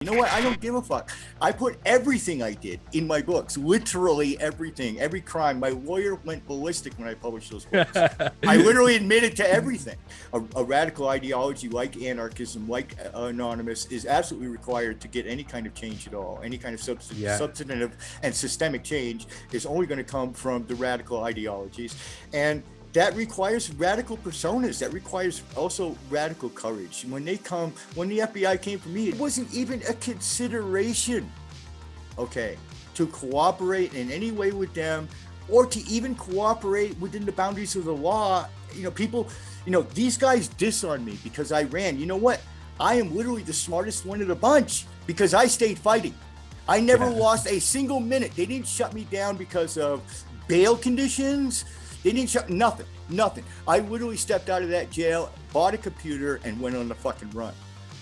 You know what? I don't give a fuck. I put everything I did in my books, literally everything, every crime. My lawyer went ballistic when I published those books. I literally admitted to everything. A radical ideology like anarchism, like Anonymous, is absolutely required to get any kind of change at all. Any kind of substantive and systemic change is only going to come from the radical ideologies. And that requires radical personas. That requires also radical courage. When the FBI came for me, it wasn't even a consideration, okay, to cooperate in any way with them or to even cooperate within the boundaries of the law. These guys diss on me because I ran. You know what? I am literally the smartest one of the bunch because I stayed fighting. I never lost a single minute. They didn't shut me down because of bail conditions. They didn't shut nothing. I literally stepped out of that jail, bought a computer, and went on the fucking run.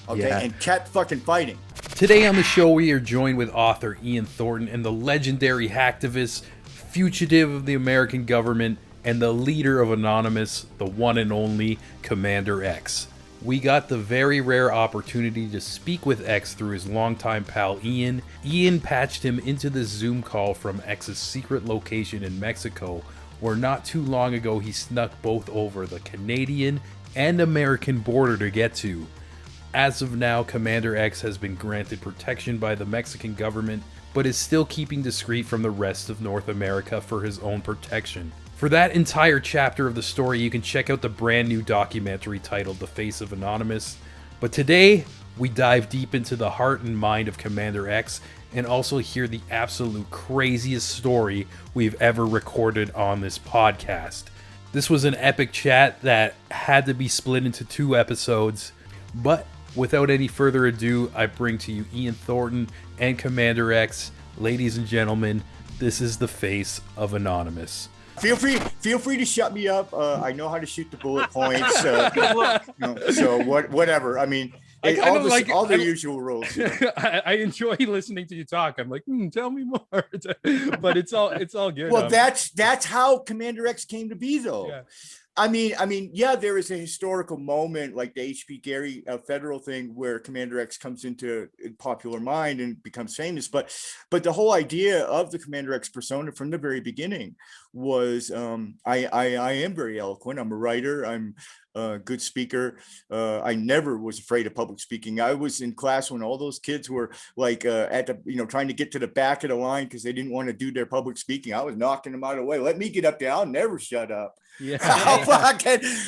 Okay, and kept fucking fighting. Today on the show, we are joined with author Ian Thornton and the legendary hacktivist, fugitive of the American government, and the leader of Anonymous, the one and only Commander X. We got the very rare opportunity to speak with X through his longtime pal Ian. Ian patched him into the Zoom call from X's secret location in Mexico, where not too long ago he snuck both over the Canadian and American border to get to. As of now, Commander X has been granted protection by the Mexican government, but is still keeping discreet from the rest of North America for his own protection. For that entire chapter of the story, you can check out the brand new documentary titled The Face of Anonymous. But today, we dive deep into the heart and mind of Commander X and also hear the absolute craziest story we've ever recorded on this podcast. This was an epic chat that had to be split into 2 episodes, but without any further ado, I bring to you Ian Thornton and Commander X. Ladies and gentlemen, this is The Face of Anonymous. Feel free to shut me up. I know how to shoot the bullet points. Whatever. I mean, all the usual rules. I enjoy listening to you talk. I'm like, tell me more. But it's all good. Well, that's how Commander X came to be, though. Yeah. I mean, there is a historical moment like the H.P. Gary federal thing where Commander X comes into popular mind and becomes famous. But the whole idea of the Commander X persona from the very beginning was I am very eloquent. I'm a writer. I'm a good speaker. I never was afraid of public speaking. I was in class when all those kids were like at the trying to get to the back of the line because they didn't want to do their public speaking. I was knocking them out of the way. Let me get up there. I'll never shut up. Yeah.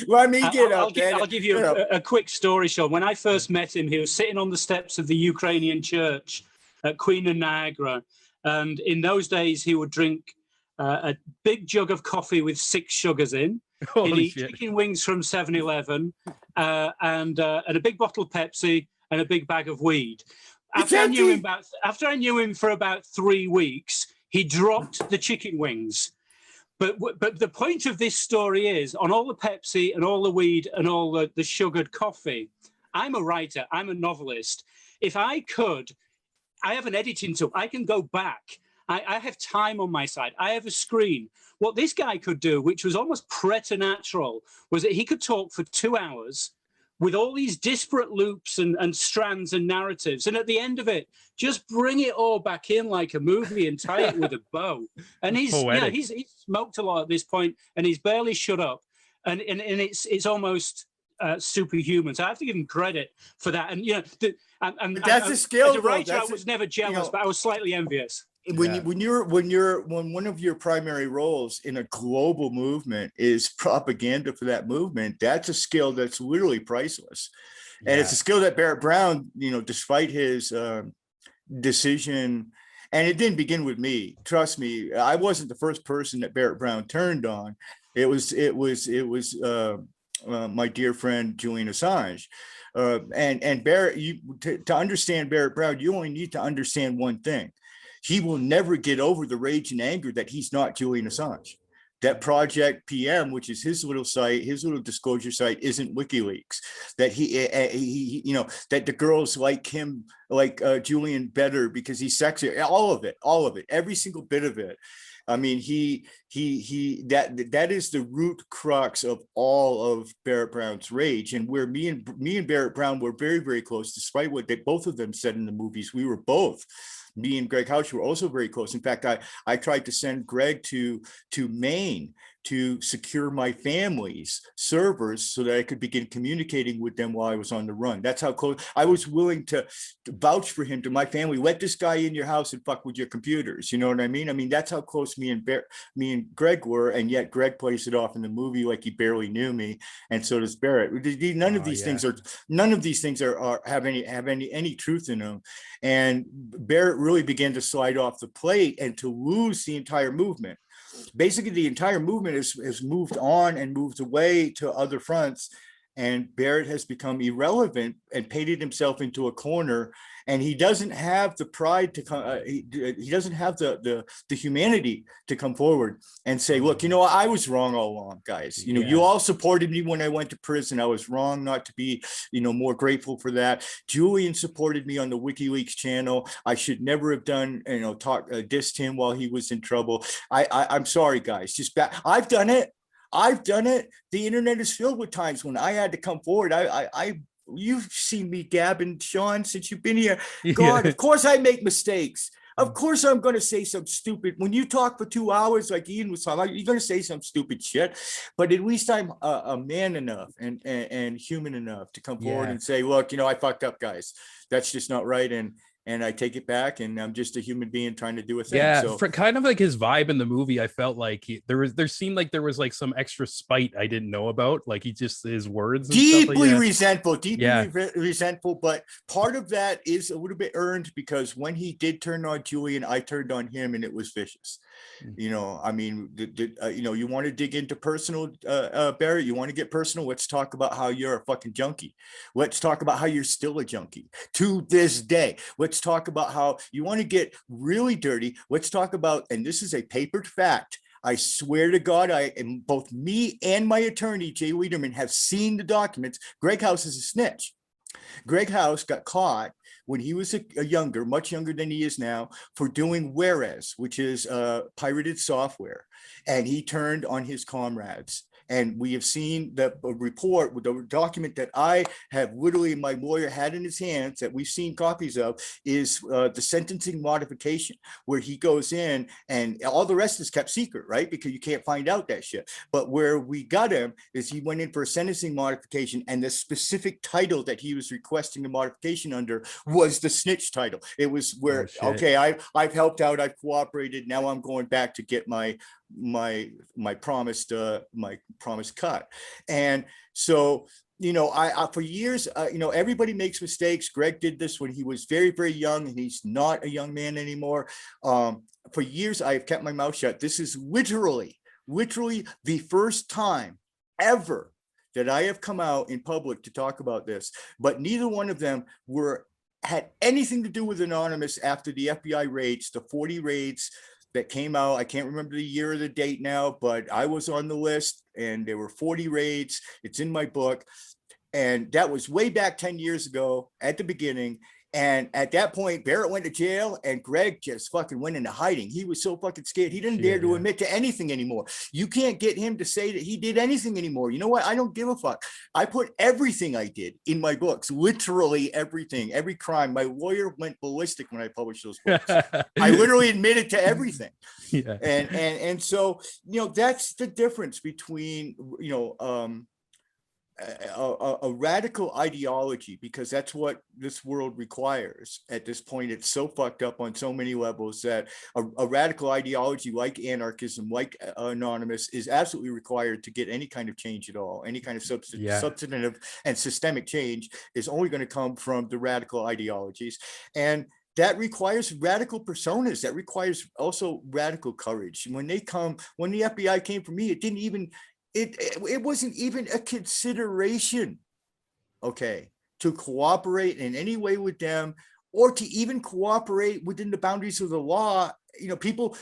Let me get up. I'll give you a quick story, Sean. When I first met him, he was sitting on the steps of the Ukrainian church at Queen and Niagara. And in those days, he would drink a big jug of coffee with 6 sugars in. He'd eat chicken wings from 7-Eleven and a big bottle of Pepsi and a big bag of weed. After I knew him for about 3 weeks, he dropped the chicken wings. But the point of this story is, on all the Pepsi and all the weed and all the sugared coffee, I'm a writer, I'm a novelist. If I could, I have an editing tool. I can go back. I have time on my side. I have a screen. What this guy could do, which was almost preternatural, was that he could talk for 2 hours with all these disparate loops and strands and narratives. And at the end of it, just bring it all back in like a movie and tie it with a bow. And he's smoked a lot at this point and he's barely shut up. And it's almost superhuman. So I have to give him credit for that. And, that's a skill. As a writer, I was never jealous, but I was slightly envious. When one of your primary roles in a global movement is propaganda for that movement, that's a skill that's literally priceless. And it's a skill that Barrett Brown, despite his decision, and it didn't begin with me. Trust me, I wasn't the first person that Barrett Brown turned on. It was my dear friend Julian Assange. And Barrett, to understand Barrett Brown, you only need to understand one thing. He will never get over the rage and anger that he's not Julian Assange. That Project PM, which is his little site, his little disclosure site, isn't WikiLeaks. That he that the girls like him Julian better because he's sexy. All of it, every single bit of it. I mean, that is the root crux of all of Barrett Brown's rage. And where me and Barrett Brown were very, very close, despite what both of them said in the movies. We were both. Me and Greg Houch were also very close. In fact, I tried to send Greg to Maine to secure my family's servers so that I could begin communicating with them while I was on the run. That's how close I was willing to vouch for him to my family. Let this guy in your house and fuck with your computers. You know what I mean? I mean, that's how close me and Greg were. And yet Greg plays it off in the movie like he barely knew me. And so does Barrett. None of these things have any truth in them. And Barrett really began to slide off the plate and to lose the entire movement. Basically, the entire movement has moved on and moved away to other fronts, and Barrett has become irrelevant and painted himself into a corner. And he doesn't have the pride to come. He doesn't have the humanity to come forward and say, "Look, I was wrong all along, guys. You all supported me when I went to prison. I was wrong not to be, more grateful for that. Julian supported me on the WikiLeaks channel. I should never have done, dissed him while he was in trouble. I'm sorry, guys. I've done it. The internet is filled with times when I had to come forward. You've seen me gabbing, Sean, since you've been here. God, of course I make mistakes. Of course I'm going to say some stupid. When you talk for 2 hours, like Ian was talking, you're going to say some stupid shit. But at least I'm a man enough and human enough to come forward and say, look, I fucked up, guys. That's just not right. And I take it back, and I'm just a human being trying to do a thing. Yeah, so. for kind of like his vibe in the movie, I felt like there seemed like there was like some extra spite I didn't know about, like his words and deeply stuff like resentful, but part of that is a little bit earned because when he did turn on Julian, I turned on him, and it was vicious. I mean, you want to dig into personal, Barrett, you want to get personal, let's talk about how you're a fucking junkie. Let's talk about how you're still a junkie to this day. Let's talk about how you want to get really dirty. Let's talk about, and this is a papered fact, I swear to God, both me and my attorney, Jay Liederman, have seen the documents. Greg House is a snitch. Greg House got caught when he was much younger than he is now, for doing Whereas, which is pirated software. And he turned on his comrades. And we have seen the report with the document that I have literally, my lawyer had in his hands that we've seen copies of, is the sentencing modification, where he goes in and all the rest is kept secret, right? Because you can't find out that shit. But where we got him is he went in for a sentencing modification, and the specific title that he was requesting the modification under was the snitch title. It was where, okay, I've helped out, I've cooperated, now I'm going back to get my promised cut. And so I for years, everybody makes mistakes. Greg did this when he was very, very young, and he's not a young man anymore. For years I've kept my mouth shut. This is literally the first time ever that I have come out in public to talk about this, but neither one of them had anything to do with Anonymous after the FBI raids, the 40 raids that came out. I can't remember the year or the date now, but I was on the list, and there were 40 raids. It's in my book. And that was way back 10 years ago at the beginning. And at that point, Barrett went to jail, and Greg just fucking went into hiding. He was so fucking scared. He didn't dare to admit to anything anymore. You can't get him to say that he did anything anymore. You know what? I don't give a fuck. I put everything I did in my books, literally everything, every crime. My lawyer went ballistic when I published those books. I literally admitted to everything. And so, that's the difference between, a radical ideology, because that's what this world requires at this point. It's so fucked up on so many levels that a radical ideology like anarchism, like Anonymous, is absolutely required to get any kind of change at all. Any kind of substantive and systemic change is only going to come from the radical ideologies. And that requires radical personas. That requires also radical courage. When the FBI came for me, it wasn't even a consideration, to cooperate in any way with them, or to even cooperate within the boundaries of the law. People,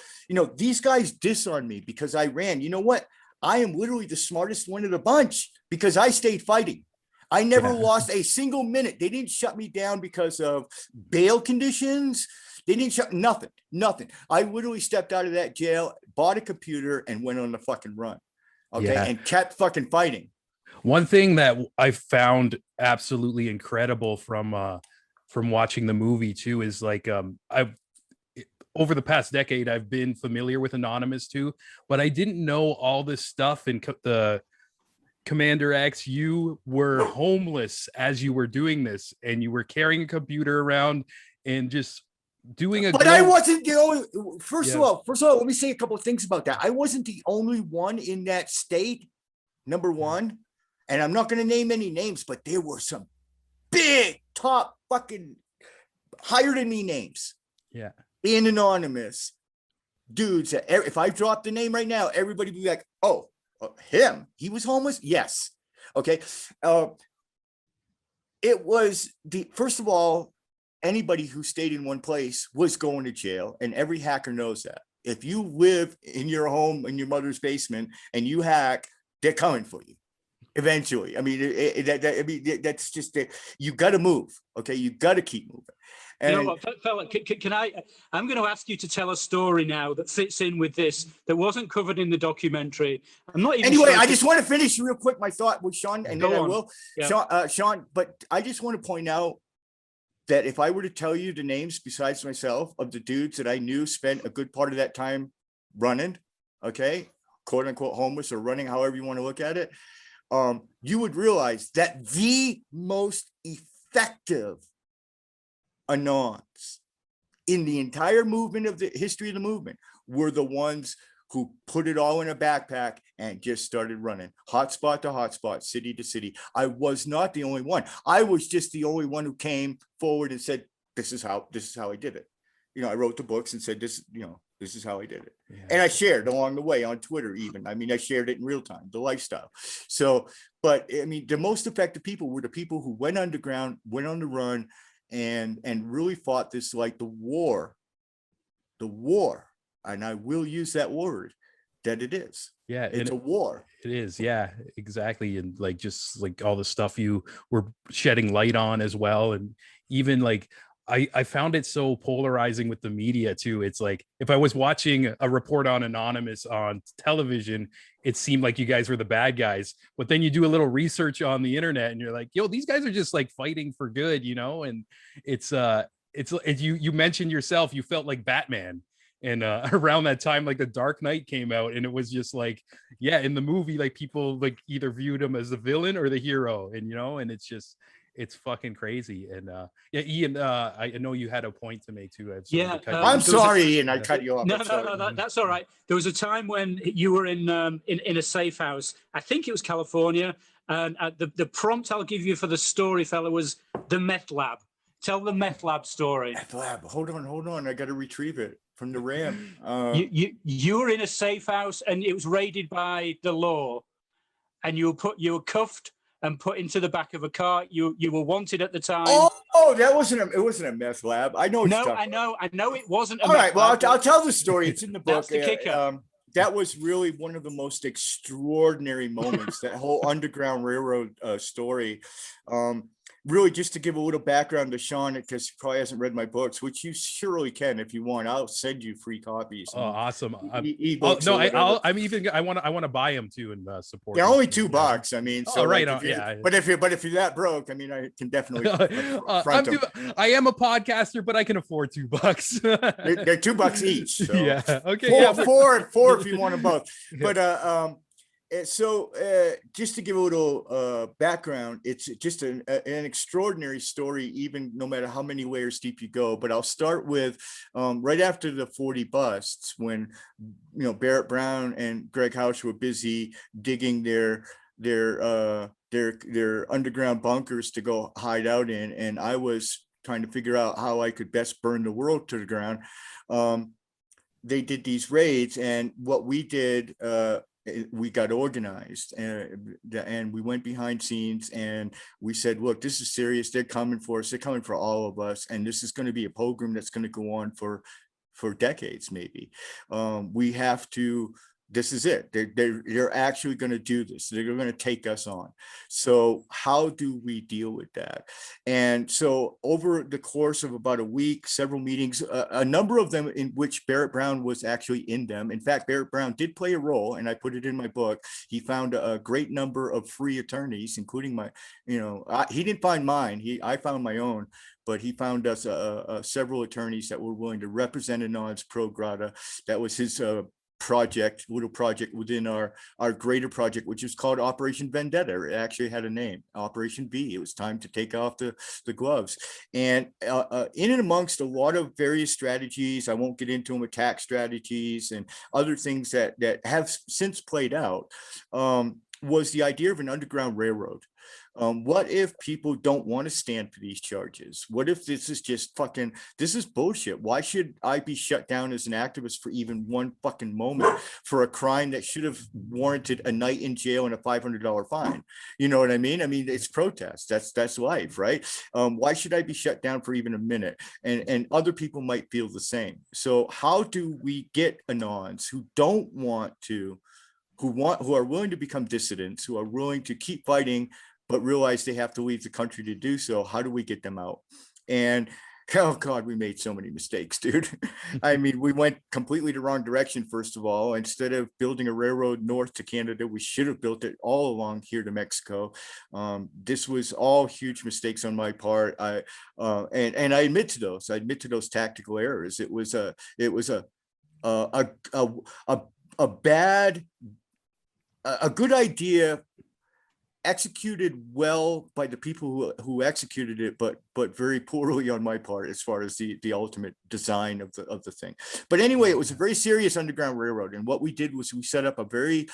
these guys diss on me because I ran. You know what? I am literally the smartest one of the bunch because I stayed fighting. I never Yeah. lost a single minute. They didn't shut me down because of bail conditions. They didn't shut nothing. I literally stepped out of that jail, bought a computer, and went on the fucking run. Okay. Yeah. And kept fucking fighting. One thing that I found absolutely incredible from watching the movie too is like I've over the past decade I've been familiar with Anonymous too, but I didn't know all this stuff. And the Commander X, you were homeless as you were doing this, and you were carrying a computer around and just doing a. But I wasn't the only. First Yeah. of all, let me say a couple of things about that. I wasn't the only one in that state. Number one, and I'm not going to name any names, but there were some big top fucking higher than me names. Yeah. In Anonymous dudes. That if I drop the name right now, everybody be like, "Oh, him? He was homeless?" Yes. Okay. It was the first of all. Anybody who stayed in one place was going to jail, and every hacker knows that. If you live in your home in your mother's basement and you hack, they're coming for you eventually. I mean, that's just it. You got to move. Okay, you got to keep moving. And you know what, fella? Can I? I'm going to ask you to tell a story now that fits in with this that wasn't covered in the documentary. I'm not even. Anyway, sure I just want to finish real quick my thought with Sean, and then I will. Yeah. Sean, but I just want to point out that if I were to tell you the names besides myself of the dudes that I knew spent a good part of that time running, okay, quote unquote homeless or running, however you want to look at it, you would realize that the most effective anons in the entire movement of the history of the movement were the ones who put it all in a backpack and just started running hotspot to hotspot, city to city. I was not the only one. I was just the only one who came forward and said, this is how I did it. You know, I wrote the books and said, this is how I did it. Yeah. And I shared along the way on Twitter even. I mean, I shared it in real time, the lifestyle. So, but I mean, the most effective people were the people who went underground, went on the run, and really fought this like the war. And I will use that word that it is. Yeah, it's a war. It is. Yeah, exactly. And like just like all the stuff you were shedding light on as well. And even like I found it so polarizing with the media too. It's like if I was watching a report on Anonymous on television, it seemed like you guys were the bad guys. But then you do a little research on the internet and you're like, yo, these guys are just like fighting for good, you know? And it's you mentioned yourself, you felt like Batman. And around that time, like the Dark Knight came out, and it was just like, yeah, in the movie, like people like either viewed him as the villain or the hero, and you know, and it's fucking crazy. And yeah, Ian, I know you had a point to make too. I'm sorry, Ian, I cut you off. No, that's all right. There was a time when you were in a safe house. I think it was California, and the prompt I'll give you for the story, fella, was the meth lab. Tell the meth lab story. Meth lab. Hold on. I got to retrieve it from the RAM. You were in a safe house and it was raided by the law, and you were cuffed and put into the back of a car. You were wanted at the time. Oh, it wasn't a meth lab. I know. I know it wasn't. All right. Well, I'll tell the story. It's in the book. That's the kicker. That was really one of the most extraordinary moments. That whole Underground Railroad story. Really, just to give a little background to Sean, because he probably hasn't read my books, which you surely can if you want. I'll send you free copies. Oh, awesome! E-books. No, I want to buy them too and support. Yeah, only $2. I mean, so right like, on. Yeah, but if you're that broke, I mean, I can definitely. I am a podcaster, but I can afford $2. They're $2 each. So. Yeah. Okay. Four if you want them both. But so just to give a little background, it's just an extraordinary story, even no matter how many layers deep you go. But I'll start with right after the 40 busts, when Barrett Brown and Greg Houch were busy digging their underground bunkers to go hide out in, and I was trying to figure out how I could best burn the world to the ground. They did these raids, and what we did, we got organized and we went behind scenes and we said, look, this is serious. They're coming for us. They're coming for all of us. And this is going to be a program that's going to go on for decades, maybe. We have to this is it. They're actually going to do this. They're going to take us on. So how do we deal with that? And so over the course of about a week, several meetings, a number of them in which Barrett Brown was actually in them. In fact, Barrett Brown did play a role, and I put it in my book. He found a great number of free attorneys, including my, he didn't find mine. I found my own, but he found us several attorneys that were willing to represent Anons pro grata. That was his little project within our greater project, which is called Operation Vendetta. It actually had a name, Operation V. It was time to take off the gloves. And in and amongst a lot of various strategies, I won't get into them, attack strategies and other things that have since played out, was the idea of an underground railroad. What if people don't want to stand for these charges? What if this is just this is bullshit? Why should I be shut down as an activist for even one fucking moment for a crime that should have warranted a night in jail and a $500 fine? You know what I mean? I mean, it's protest. That's life, right? Why should I be shut down for even a minute? And other people might feel the same. So how do we get Anons who don't want to, who are willing to become dissidents, who are willing to keep fighting, but realize they have to leave the country to do so? How do we get them out? And oh God, we made so many mistakes, dude. I mean, we went completely the wrong direction. First of all, instead of building a railroad north to Canada, we should have built it all along here to Mexico. This was all huge mistakes on my part. And I admit to those. I admit to those tactical errors. It was a good idea executed well by the people who executed it, but very poorly on my part as far as the ultimate design of the thing. But anyway, it was a very serious underground railroad, and what we did was we set up a very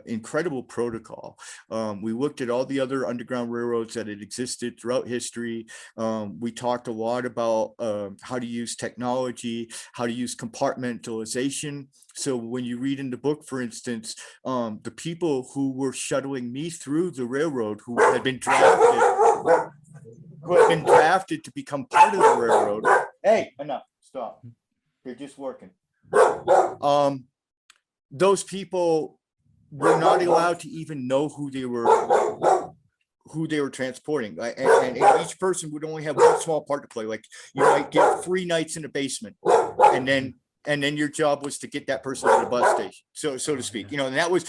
incredible protocol. We looked at all the other underground railroads that had existed throughout history. We talked a lot about how to use technology, how to use compartmentalization. So when you read in the book, for instance, the people who were shuttling me through the railroad, who had been drafted to become part of the railroad. Hey, enough, stop. They're just working. Those people were not allowed to even know who they were transporting. And each person would only have one small part to play. Like you might get 3 nights in the basement, and then your job was to get that person to the bus station, so to speak, and that was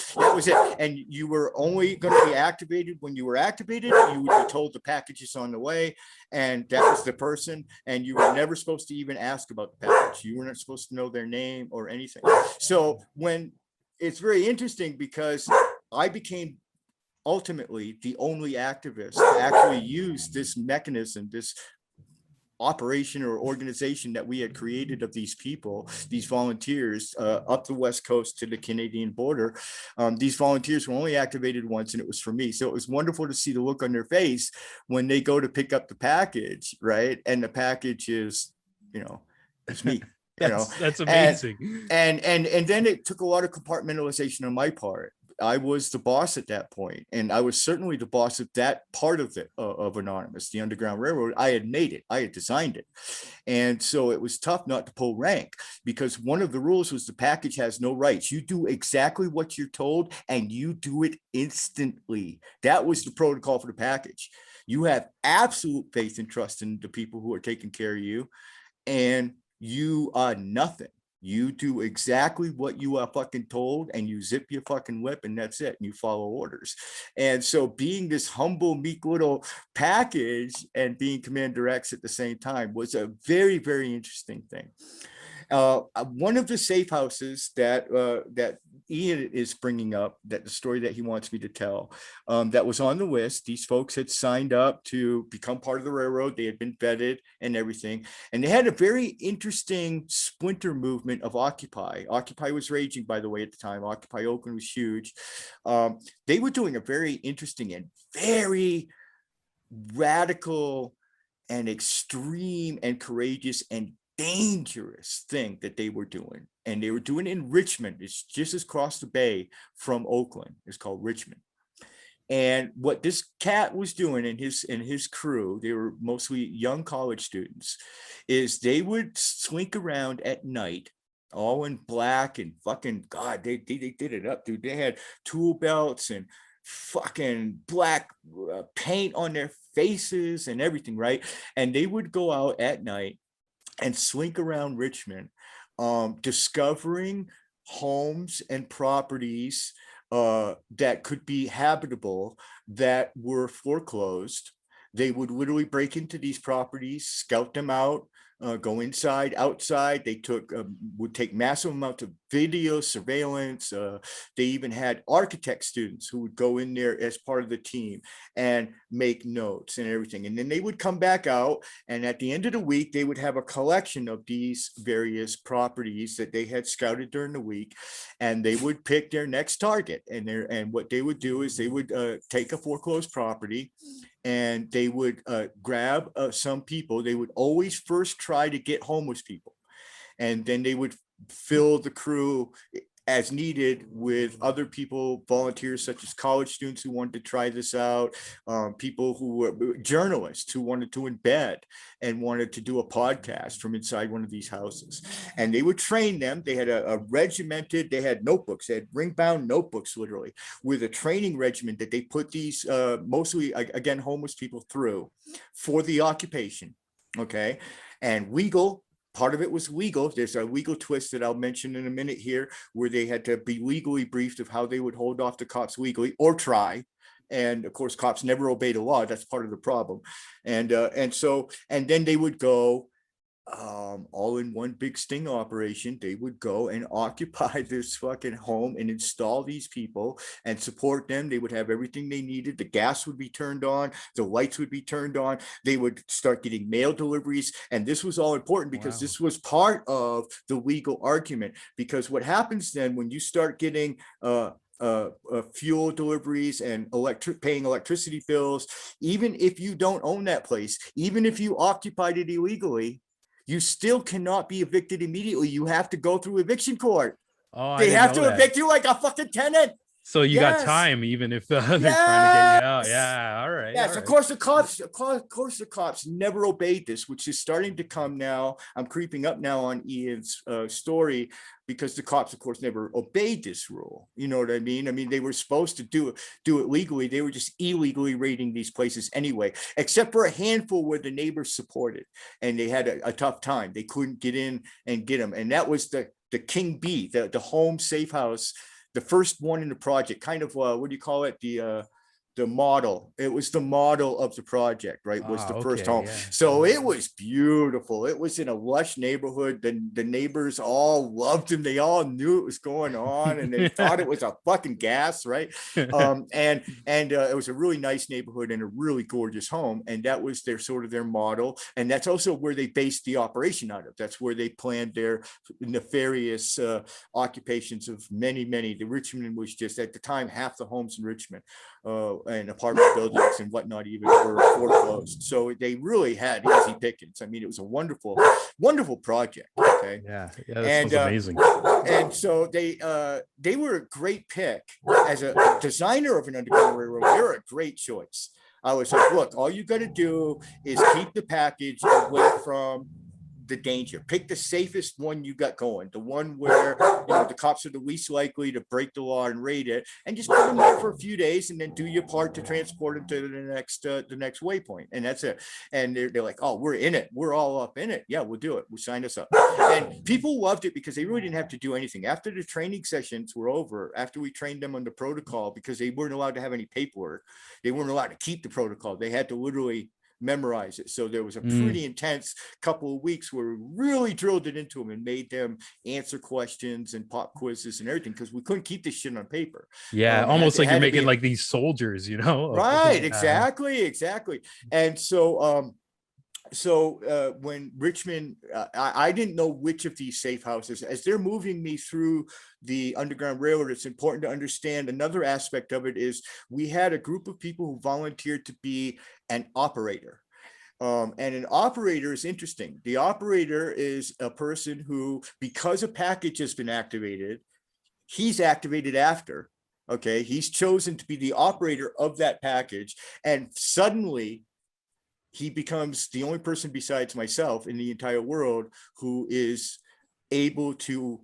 it. And you were only going to be activated when you were activated. You would be told the package is on the way, and that was the person. And you were never supposed to even ask about the package. You weren't supposed to know their name or anything. So when it's very interesting, because I became ultimately the only activist to actually use this mechanism, this operation or organization that we had created of these people, these volunteers up the West Coast to the Canadian border. These volunteers were only activated once, and it was for me. So it was wonderful to see the look on their face when they go to pick up the package, right? And the package is, it's me. That's amazing. And then it took a lot of compartmentalization on my part. I was the boss at that point, and I was certainly the boss of that part of Anonymous, the Underground Railroad. I had made it, I had designed it, and so it was tough not to pull rank, because one of the rules was the package has no rights. You do exactly what you're told, and you do it instantly. That was the protocol for the package. You have absolute faith and trust in the people who are taking care of you, and you are nothing. You do exactly what you are fucking told, and you zip your fucking lip, and that's it. And you follow orders. And so being this humble, meek little package and being Commander X at the same time was a very, very interesting thing. One of the safe houses that Ian is bringing up, that the story that he wants me to tell, that was on the list. These folks had signed up to become part of the railroad. They had been vetted and everything. And they had a very interesting splinter movement of Occupy. Occupy was raging, by the way, at the time. Occupy Oakland was huge. They were doing a very interesting and very radical and extreme and courageous and dangerous thing that they were doing. And they were doing it in Richmond. It's just across the bay from Oakland. It's called Richmond. And what this cat was doing, and his crew, they were mostly young college students, is they would slink around at night all in black and fucking God, they did it up, dude. They had tool belts and fucking black paint on their faces and everything, right? And they would go out at night and slink around Richmond, discovering homes and properties that could be habitable that were foreclosed. They would literally break into these properties, scout them out, go inside, outside. They would take massive amounts of video surveillance. They even had architect students who would go in there as part of the team and make notes and everything. And then they would come back out, and at the end of the week, they would have a collection of these various properties that they had scouted during the week, and they would pick their next target. And what they would do is they would take a foreclosed property, and they would grab some people. They would always first try to get homeless people, and then they would fill the crew as needed with other people, volunteers such as college students who wanted to try this out, people who were journalists who wanted to embed and wanted to do a podcast from inside one of these houses. And they would train them. They had a regimented, they had notebooks, they had ring-bound notebooks, literally, with a training regimen that they put these mostly, again, homeless people through for the occupation, okay? And legal, part of it was legal. There's a legal twist that I'll mention in a minute here, where they had to be legally briefed of how they would hold off the cops legally or try. And of course, cops never obey the law. That's part of the problem. And then they would go all in one big sting operation. They would go and occupy this fucking home and install these people and support them. They would have everything they needed. The gas would be turned on, the lights would be turned on. They would start getting mail deliveries. And this was all important because this was part of the legal argument. Because what happens then when you start getting fuel deliveries and paying electricity bills, even if you don't own that place, even if you occupied it illegally, you still cannot be evicted immediately. You have to go through eviction court. Oh, They have to evict you like a fucking tenant. So you got time, even if they're trying to get you out. Yeah, all right. Yes, all right. of course the cops never obeyed this, which is starting to come now. I'm creeping up now on Ian's story, because the cops, of course, never obeyed this rule. You know what I mean? I mean, they were supposed to do it legally. They were just illegally raiding these places anyway, except for a handful where the neighbors supported, and they had a tough time. They couldn't get in and get them. And that was the King B, the home safe house, the first one in the project, kind of what do you call it? The model. It was the model of the project, right? Was the first home. Yeah. So it was beautiful. It was in a lush neighborhood. The neighbors all loved him. They all knew what was going on, and they thought it was a fucking gas, right? And it was a really nice neighborhood and a really gorgeous home. And that was their model. And that's also where they based the operation out of. That's where they planned their nefarious occupations of many. The Richmond was just, at the time, half the homes in Richmond and apartment buildings and whatnot even were foreclosed. So they really had easy pickings. I mean, it was a wonderful project. Okay. Yeah, that sounds amazing. And so they were a great pick as a designer of an underground railroad. They were a great choice. I was like, look, all you got to do is keep the package away from the danger. Pick the safest one you got going, the one where the cops are the least likely to break the law and raid it, and just put them there for a few days and then do your part to transport them to the next waypoint. And that's it. And they're like, oh, we're in it. We're all up in it. Yeah, we'll do it. We'll sign us up. And people loved it because they really didn't have to do anything. After the training sessions were over, after we trained them on the protocol, because they weren't allowed to have any paperwork, they weren't allowed to keep the protocol. They had to literally memorize it. So there was a pretty intense couple of weeks where we really drilled it into them and made them answer questions and pop quizzes and everything, because we couldn't keep this shit on paper. Yeah, almost like you're making like these soldiers, Right, exactly. And so when Richmond, I didn't know which of these safe houses. As they're moving me through the Underground Railroad, it's important to understand another aspect of it is we had a group of people who volunteered to be an operator. And an operator is interesting. The operator is a person who, because a package has been activated, he's activated after. Okay, he's chosen to be the operator of that package, and suddenly he becomes the only person besides myself in the entire world who is able to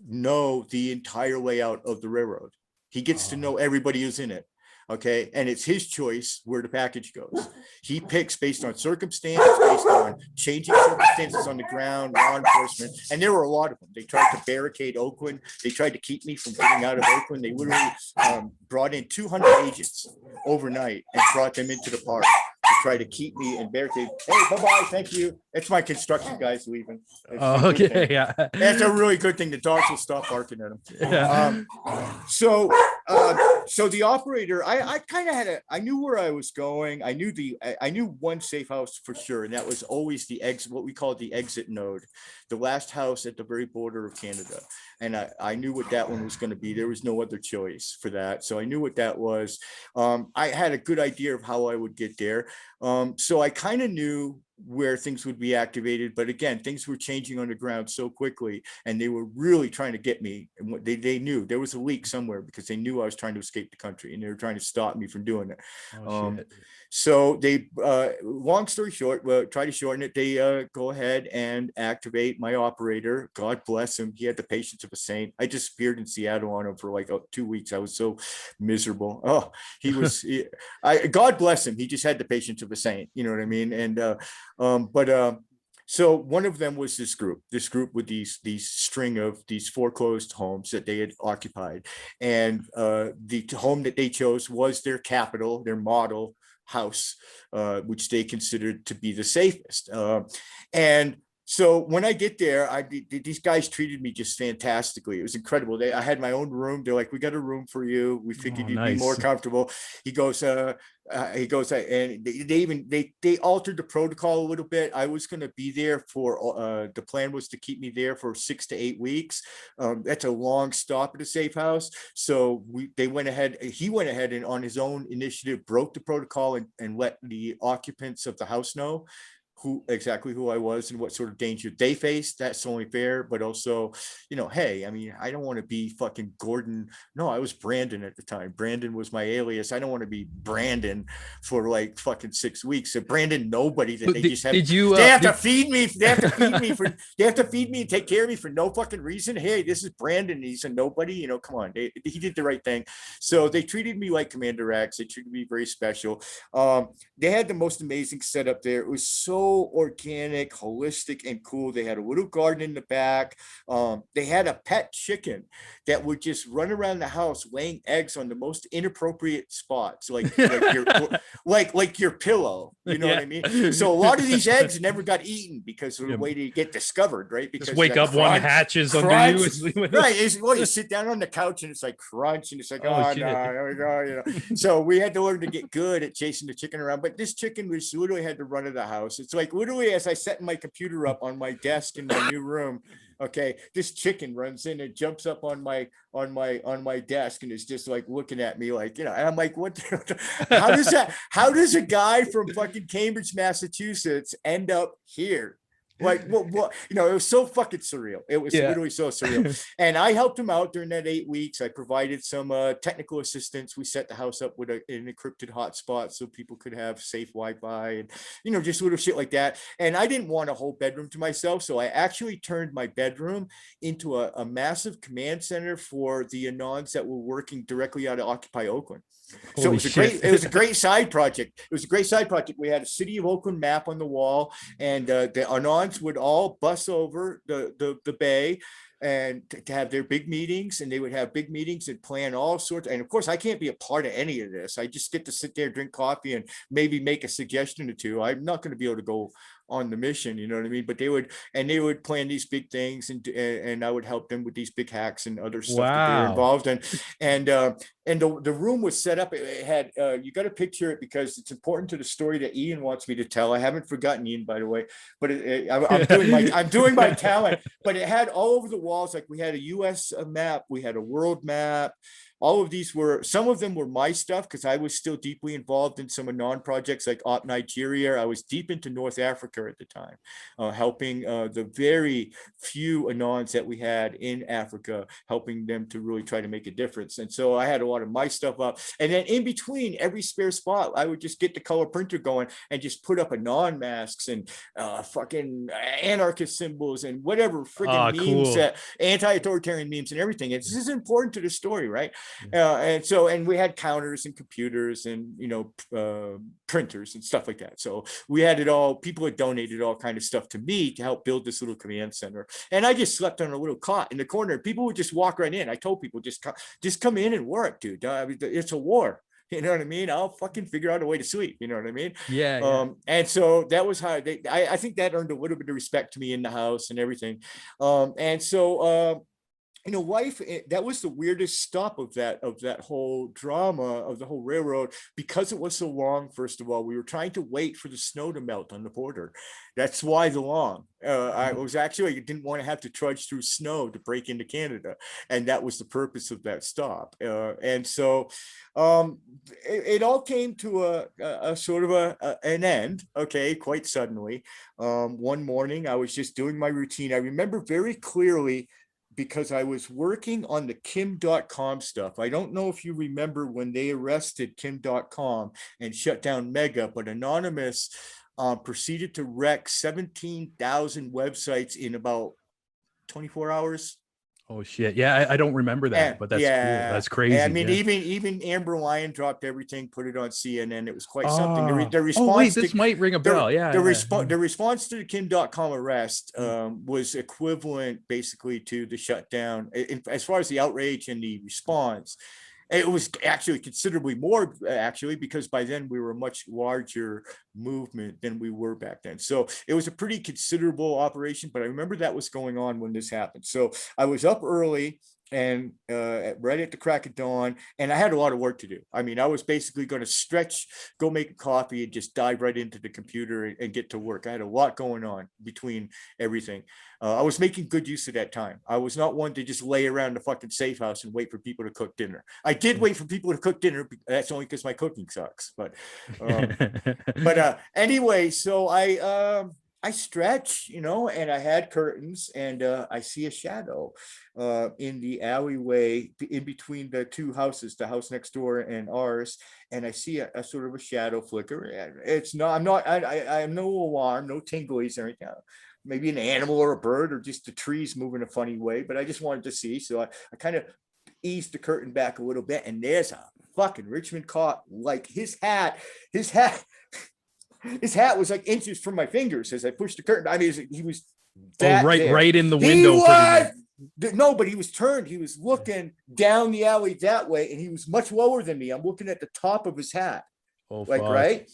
know the entire layout of the railroad. He gets to know everybody who's in it. Okay. And it's his choice where the package goes. He picks based on circumstance, based on changing circumstances on the ground, law enforcement. And there were a lot of them. They tried to barricade Oakland. They tried to keep me from getting out of Oakland. They literally brought in 200 agents overnight and brought them into the park to try to keep me and barricade. Hey, bye-bye. Thank you. It's my construction guys leaving. Okay. Yeah. That's a really good thing. The dogs will stop barking at them. Yeah. So the operator, I kind of I knew where I was going. I knew one safe house for sure. And that was always the exit, what we call the exit node, the last house at the very border of Canada. And I knew what that one was going to be. There was no other choice for that. So I knew what that was. I had a good idea of how I would get there. So I kind of knew where things would be activated. But again, things were changing on the ground so quickly, and they were really trying to get me. And they knew there was a leak somewhere because they knew I was trying to escape the country, and they were trying to stop me from doing it. So they, long story short, try to shorten it. They go ahead and activate my operator. God bless him. He had the patience of a saint. I disappeared in Seattle on him for like 2 weeks. I was so miserable. Oh, he was, God bless him. He just had the patience of a saint. You know what I mean? And, so one of them was this group with these string of these foreclosed homes that they had occupied. And the home that they chose was their capital, their model house, which they considered to be the safest. And so when I get there, these guys treated me just fantastically. It was incredible. I had my own room. They're like, "We got a room for you. We figured you'd be more comfortable." He goes, and they altered the protocol a little bit. I was going to be there for, the plan was to keep me there for 6 to 8 weeks. That's a long stop at a safe house. So he went ahead and on his own initiative broke the protocol and let the occupants of the house know exactly who I was and what sort of danger they faced. That's only fair, but also, hey, I mean, I don't want to be fucking Gordon. No, I was Brandon at the time. Brandon was my alias. I don't want to be Brandon for like fucking 6 weeks. So Brandon, nobody that they just have. They have to feed me. They have to feed me they have to feed me and take care of me for no fucking reason. Hey, this is Brandon. He's a nobody. Come on. He did the right thing. So they treated me like Commander X. They treated me very special. They had the most amazing setup there. It was so organic, holistic, and cool. They had a little garden in the back. They had a pet chicken that would just run around the house laying eggs on the most inappropriate spots, like your pillow. You know what I mean? So a lot of these eggs never got eaten because of the way they get discovered, right? Because just wake up, one hatches under you. Right. You sit down on the couch and it's like crunch, and it's like, oh no. So we had to learn to get good at chasing the chicken around. But this chicken was literally had to run of the house. It's like literally as I set my computer up on my desk in my new room, okay, this chicken runs in and jumps up on my desk and is just like looking at me like, and I'm like, what? How does a guy from fucking Cambridge, Massachusetts end up here? Like, what, it was so fucking surreal. It was literally so surreal. And I helped him out during that 8 weeks. I provided some technical assistance. We set the house up with an encrypted hotspot so people could have safe Wi-Fi and, just little shit like that. And I didn't want a whole bedroom to myself. So I actually turned my bedroom into a massive command center for the Anons that were working directly out of Occupy Oakland. So it was a great side project. We had a city of Oakland map on the wall, and the Anons would all bus over the bay and to have their big meetings, and they would have big meetings and plan all sorts. And of course, I can't be a part of any of this. I just get to sit there, drink coffee, and maybe make a suggestion or two. I'm not going to be able to go on the mission, you know what I mean? But they would plan these big things, and I would help them with these big hacks and other stuff that they were involved in. And the room was set up. It had you got to picture it because it's important to the story that Ian wants me to tell. I haven't forgotten Ian, by the way, but I'm doing my talent. But it had all over the walls, like we had a U.S. map, we had a world map. all of these were, some of them were my stuff because I was still deeply involved in some Anon projects like Op Nigeria. I was deep into North Africa at the time, helping the very few Anons that we had in Africa, helping them to really try to make a difference. And so I had a lot of my stuff up. And then in between every spare spot, I would just get the color printer going and just put up Anon masks and fucking anarchist symbols and whatever friggin' memes, cool. that anti-authoritarian memes and everything. And this is important to the story, right? And we had counters and computers and, you know, printers and stuff like that. So we had it all. People had donated all kind of stuff to me to help build this little command center. And I just slept on a little cot in the corner. People would just walk right in. I told people, just come in and work, dude. I mean, it's a war. You know what I mean? I'll fucking figure out a way to sleep. You know what I mean? Yeah. And so that was how I think that earned a little bit of respect to me in the house and everything. And so, you know, wife, that was the weirdest stop of that whole drama of the whole railroad, because it was so long. First of all, we were trying to wait for the snow to melt on the border. That's why the long. I didn't want to have to trudge through snow to break into Canada, and that was the purpose of that stop. And so it all came to a sort of an end, okay, quite suddenly. One morning, I was just doing my routine. I remember very clearly, because I was working on the Kim.com stuff. I don't know if you remember when they arrested Kim.com and shut down Mega, but Anonymous proceeded to wreck 17,000 websites in about 24 hours. Oh shit. Yeah, I don't remember that, but that's cool. That's crazy. I mean, yeah. even Amber Lyon dropped everything, put it on CNN. It was quite something. The response. This might ring a bell. The response to the Kim.com arrest was equivalent basically to the shutdown. As far as the outrage and the response, it was actually considerably more, actually, because by then we were a much larger movement than we were back then. So it was a pretty considerable operation, but I remember that was going on when this happened. So I was up early and right at the crack of dawn, and I had a lot of work to do. I mean, I was basically going to stretch, go make a coffee, and just dive right into the computer and get to work. I had a lot going on between everything. I was making good use of that time. I was not one to just lay around the fucking safe house and wait for people to cook dinner. I did wait for people to cook dinner. That's only because my cooking sucks. But anyway, so I stretch, you know, and I had curtains, and I see a shadow in the alleyway in between the two houses, the house next door and ours. And I see a sort of a shadow flicker. It's not, I am no alarm, no tinglies or anything. Maybe an animal or a bird or just the trees moving a funny way, but I just wanted to see. So I kind of eased the curtain back a little bit, and there's a fucking Richmond cop, like his hat was like inches from my fingers as I pushed the curtain. I mean, he was right in the window. No, but he was turned. He was looking down the alley that way, and he was much lower than me. I'm looking at the top of his hat. Oh, like, fuck. Right?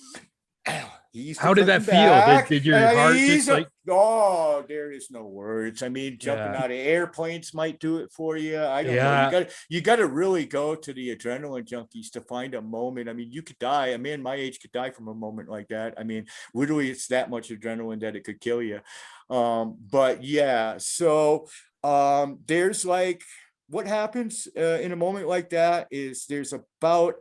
How did that feel? Did your heart just like? Oh, there is no words. I mean, jumping out of airplanes might do it for you. I don't know. You got to really go to the adrenaline junkies to find a moment. I mean, you could die. A man my age could die from a moment like that. I mean, literally, it's that much adrenaline that it could kill you. But yeah, so there's like, what happens in a moment like that is there's about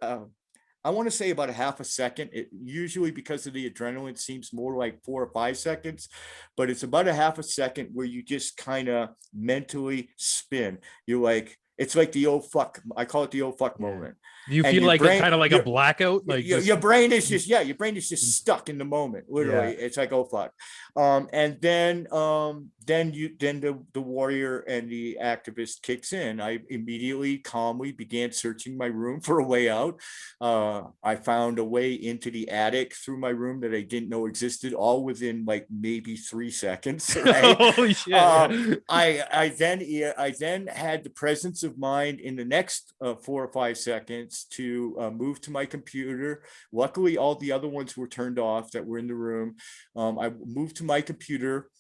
I want to say about a half a second. It usually, because of the adrenaline, seems more like 4 or 5 seconds, but it's about a half a second where you just kind of mentally spin. You're like, it's like the old fuck. I call it the old fuck moment. Do you feel like kind of like a blackout? Like your brain is just, your brain is just stuck in the moment. Literally, it's like, oh fuck. And then the warrior and the activist kicks in. I immediately calmly began searching my room for a way out. I found a way into the attic through my room that I didn't know existed, all within like maybe 3 seconds. Right? Holy shit! I then had the presence of mind in the next 4 or 5 seconds to move to my computer. Luckily, all the other ones were turned off that were in the room. I moved to my computer,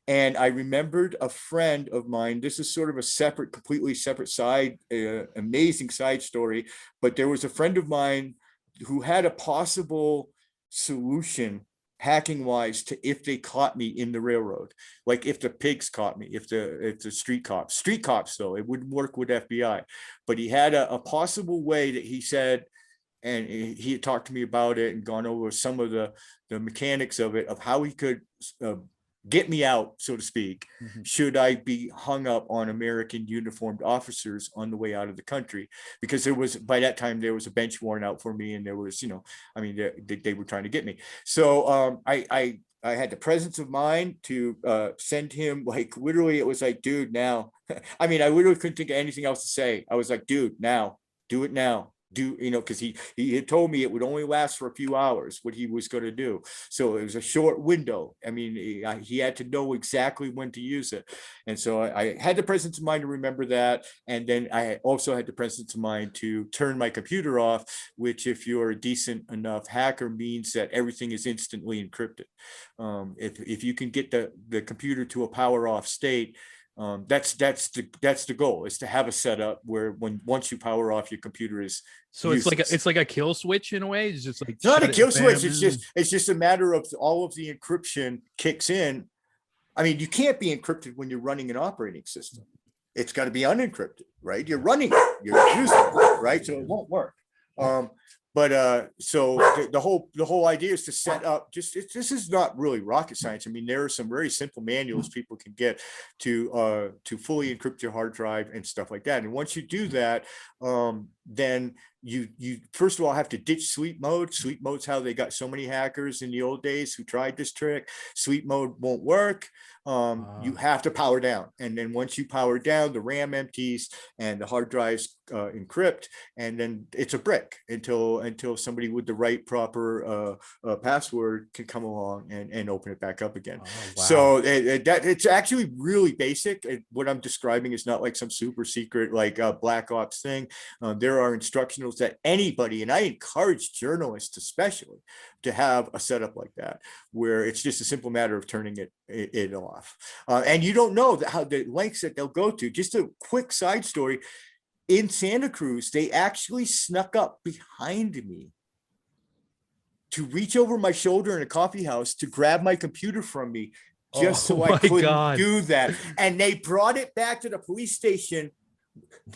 and I remembered a friend of mine. This is sort of a completely separate side, amazing side story. But there was a friend of mine who had a possible solution hacking wise, to if they caught me in the railroad, like if the pigs caught me, if the street cops though, it wouldn't work with FBI. But he had a possible way that he said, and he had talked to me about it and gone over some of the mechanics of it, of how he could get me out, so to speak, should I be hung up on American uniformed officers on the way out of the country. Because there was, by that time, there was a bench warrant out for me, and there was, I mean, they were trying to get me. So I had the presence of mind to send him, like, literally, it was like, dude, now. I mean, I literally couldn't think of anything else to say. I was like, dude, now, do it now. Because he had told me it would only last for a few hours, what he was going to do. So it was a short window. I mean, he had to know exactly when to use it. And so I had the presence of mind to remember that. And then I also had the presence of mind to turn my computer off, which, if you're a decent enough hacker, means that everything is instantly encrypted. If you can get the computer to a power off state, that's the goal, is to have a setup where once you power off, your computer is so useless. It's like a kill switch in a way. It's just like, it's not a kill switch. It's just a matter of all of the encryption kicks in. I mean, you can't be encrypted when you're running an operating system. It's got to be unencrypted, right? You're running it, you're using it, right? So it won't work. But so the whole idea is to set up, this is not really rocket science. I mean, there are some very simple manuals people can get to fully encrypt your hard drive and stuff like that. And once you do that, then you first of all have to ditch sleep mode. Sleep mode's how they got so many hackers in the old days who tried this trick. Sleep mode won't work. You have to power down, and then once you power down, the RAM empties and the hard drives encrypt, and then it's a brick until somebody with the right proper password can come along and open it back up again. Oh, wow. So that it's actually really basic. What I'm describing is not like some super secret like Black Ops thing. There are instructionals that anybody, and I encourage journalists especially, to have a setup like that, where it's just a simple matter of turning it off. And you don't know how the lengths that they'll go to. Just a quick side story. In Santa Cruz, they actually snuck up behind me to reach over my shoulder in a coffee house to grab my computer from me, just so I couldn't do that. And they brought it back to the police station.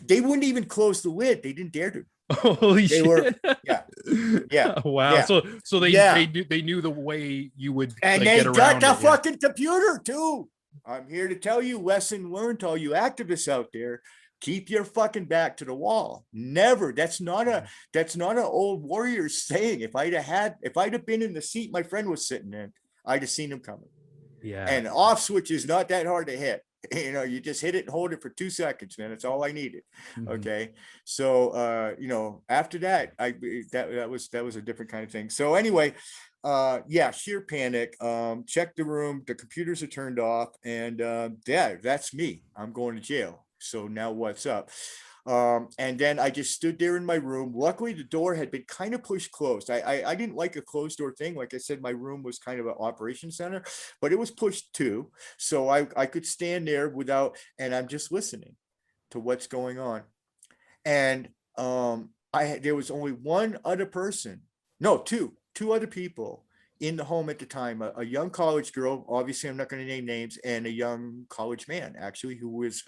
They wouldn't even close the lid. They didn't dare to. Holy shit. Yeah. Wow. Yeah. So they knew the way you would, and like, they get around got the fucking computer too. I'm here to tell you, lesson learned to all you activists out there: keep your fucking back to the wall. Never. That's not an old warrior saying. If I'd have been in the seat my friend was sitting in, I'd have seen him coming. Yeah. And off switch is not that hard to hit. You just hit it and hold it for 2 seconds, man. That's all I needed. Okay. So after that, that was a different kind of thing. So anyway, sheer panic. Check the room, the computers are turned off, and that's me. I'm going to jail. So now what's up? And then I just stood there in my room. Luckily, the door had been kind of pushed closed. I didn't like a closed door thing. Like I said, my room was kind of an operation center, but it was pushed too. So I could stand there and I'm just listening to what's going on. And there was only one other person. No, two other people in the home at the time, a young college girl, obviously I'm not going to name names, and a young college man, actually, who was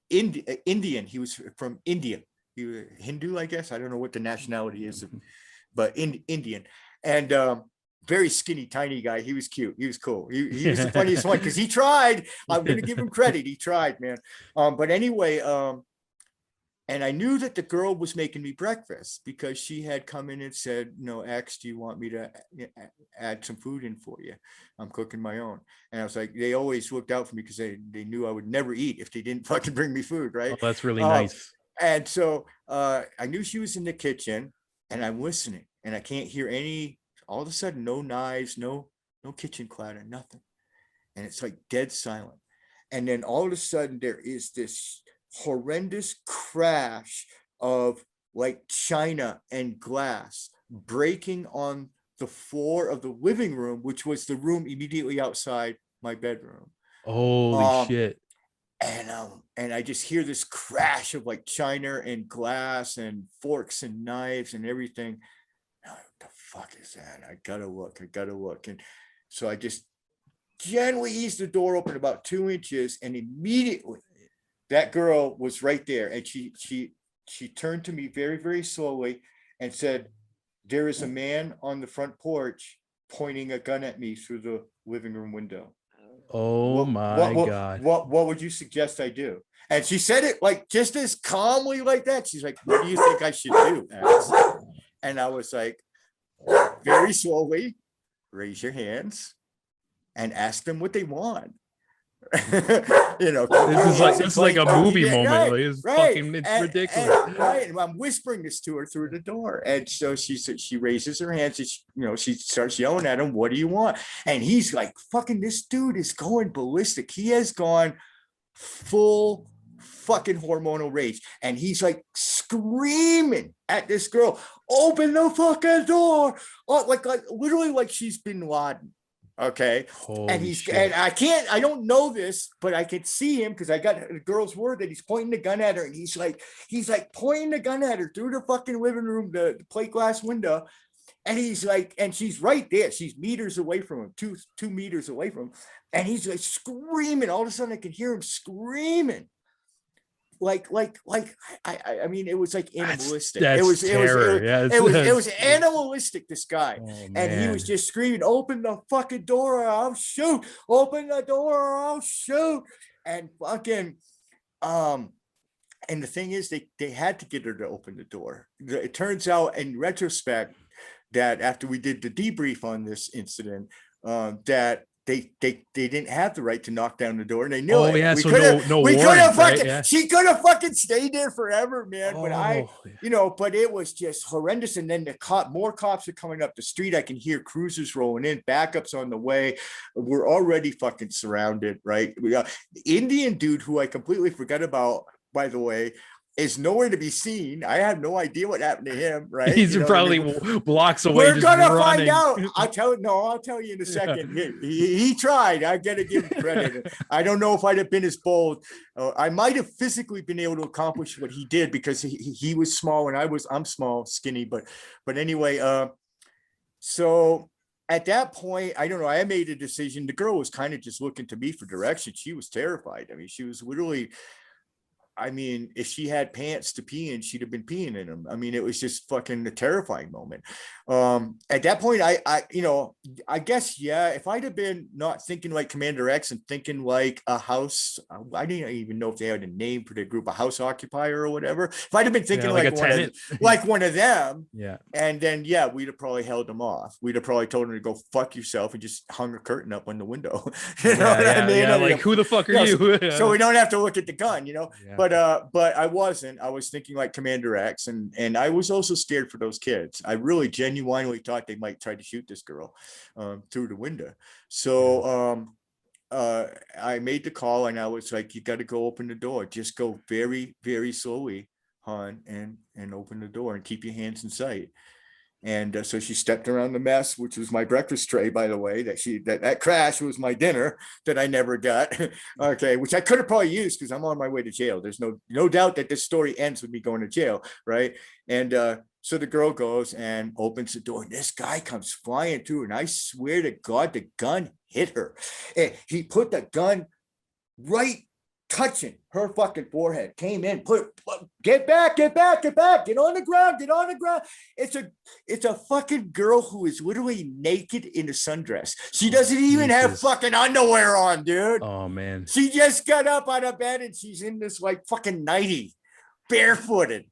Indian. He was from India. He was Hindu, I guess. I don't know what the nationality is, but Indian. And very skinny, tiny guy. He was cute. He was cool. He was the funniest one because he tried. I'm going to give him credit. He tried, man. But anyway, and I knew that the girl was making me breakfast because she had come in and said, X, do you want me to add some food in for you? I'm cooking my own. And I was like, they always looked out for me because they knew I would never eat if they didn't fucking bring me food, right? Oh, that's really nice. And so I knew she was in the kitchen, and I'm listening, and I can't hear all of a sudden, no knives, no kitchen clatter, nothing. And it's like dead silent. And then all of a sudden there is this horrendous crash of like china and glass breaking on the floor of the living room, which was the room immediately outside my bedroom. Holy shit. And I just hear this crash of like china and glass and forks and knives and everything. What the fuck is that? I gotta look. And so I just gently eased the door open about 2 inches, and immediately that girl was right there. And she turned to me very, very slowly and said, "There is a man on the front porch pointing a gun at me through the living room window. Oh my God. What would you suggest I do?" And she said it like just as calmly like that. She's like, "What do you think I should do, Alex?" And I was like, very slowly, raise your hands and ask them what they want. This is like a movie moment. Right, Like, it's right. fucking, it's And, ridiculous. right. And I'm whispering this to her through the door. And so she raises her hands and she starts yelling at him, "What do you want?" And he's like, fucking, this dude is going ballistic. He has gone full fucking hormonal rage. And he's like screaming at this girl, "Open the fucking door." Oh, like literally like she's Bin Laden. Okay. Holy shit. And I don't know this, but I could see him because I got the girl's word that he's pointing the gun at her, and he's like pointing the gun at her through the fucking living room, the plate glass window. And he's like, and she's right there. She's meters away from him, two meters away from him. And he's like screaming. All of a sudden I can hear him screaming. I mean, it was like animalistic. It was animalistic, this guy. And he was just screaming, "Open the fucking door or I'll shoot. Open the door or I'll shoot." And fucking, and the thing is, they had to get her to open the door. It turns out in retrospect that after we did the debrief on this incident, that they didn't have the right to knock down the door, and they knew it. Yeah, we so we could have fucking, right? Yeah. She could have fucking stayed there forever, man. But but it was just horrendous. And then more cops are coming up the street. I can hear cruisers rolling in, backups on the way. We're already fucking surrounded, right? We got the Indian dude who I completely forgot about, by the way, is nowhere to be seen. I have no idea what happened to him, right? He's probably blocks away. We're gonna find out. I'll tell you in a second. He tried. I gotta give him credit. I don't know if I'd have been as bold. I might have physically been able to accomplish what he did because he was small and I'm small, skinny, but anyway, so at that point, I don't know, I made a decision. The girl was kind of just looking to me for direction. She was terrified. I mean, she was literally, I mean, if she had pants to pee in, she'd have been peeing in them. I mean, it was just fucking a terrifying moment. At that point, I guess, yeah, if I'd have been not thinking like Commander X and thinking like a house, I didn't even know if they had a name for the group, a house occupier or whatever. If I'd have been thinking like one of them, yeah, and then, yeah, we'd have probably held them off. We'd have probably told them to go fuck yourself and just hung a curtain up on the window. You know what I mean? Yeah, like, who the fuck are you? So we don't have to look at the gun, you know? Yeah. But I wasn't. I was thinking like Commander X, and I was also scared for those kids. I really genuinely thought they might try to shoot this girl through the window. So I made the call, and I was like, "You got to go open the door. Just go very, very slowly, hon, and open the door and keep your hands in sight." And so she stepped around the mess, which was my breakfast tray, by the way, that crash was my dinner that I never got. Okay. Which I could have probably used because I'm on my way to jail. There's no doubt that this story ends with me going to jail. Right. And so the girl goes and opens the door, and this guy comes flying through. And I swear to God, the gun hit her. And he put the gun right touching her fucking forehead, came in, get back, get on the ground. It's a fucking girl who is literally naked in a sundress. She doesn't even have fucking underwear on, dude. Oh man. She just got up out of bed and she's in this like fucking nightie, barefooted.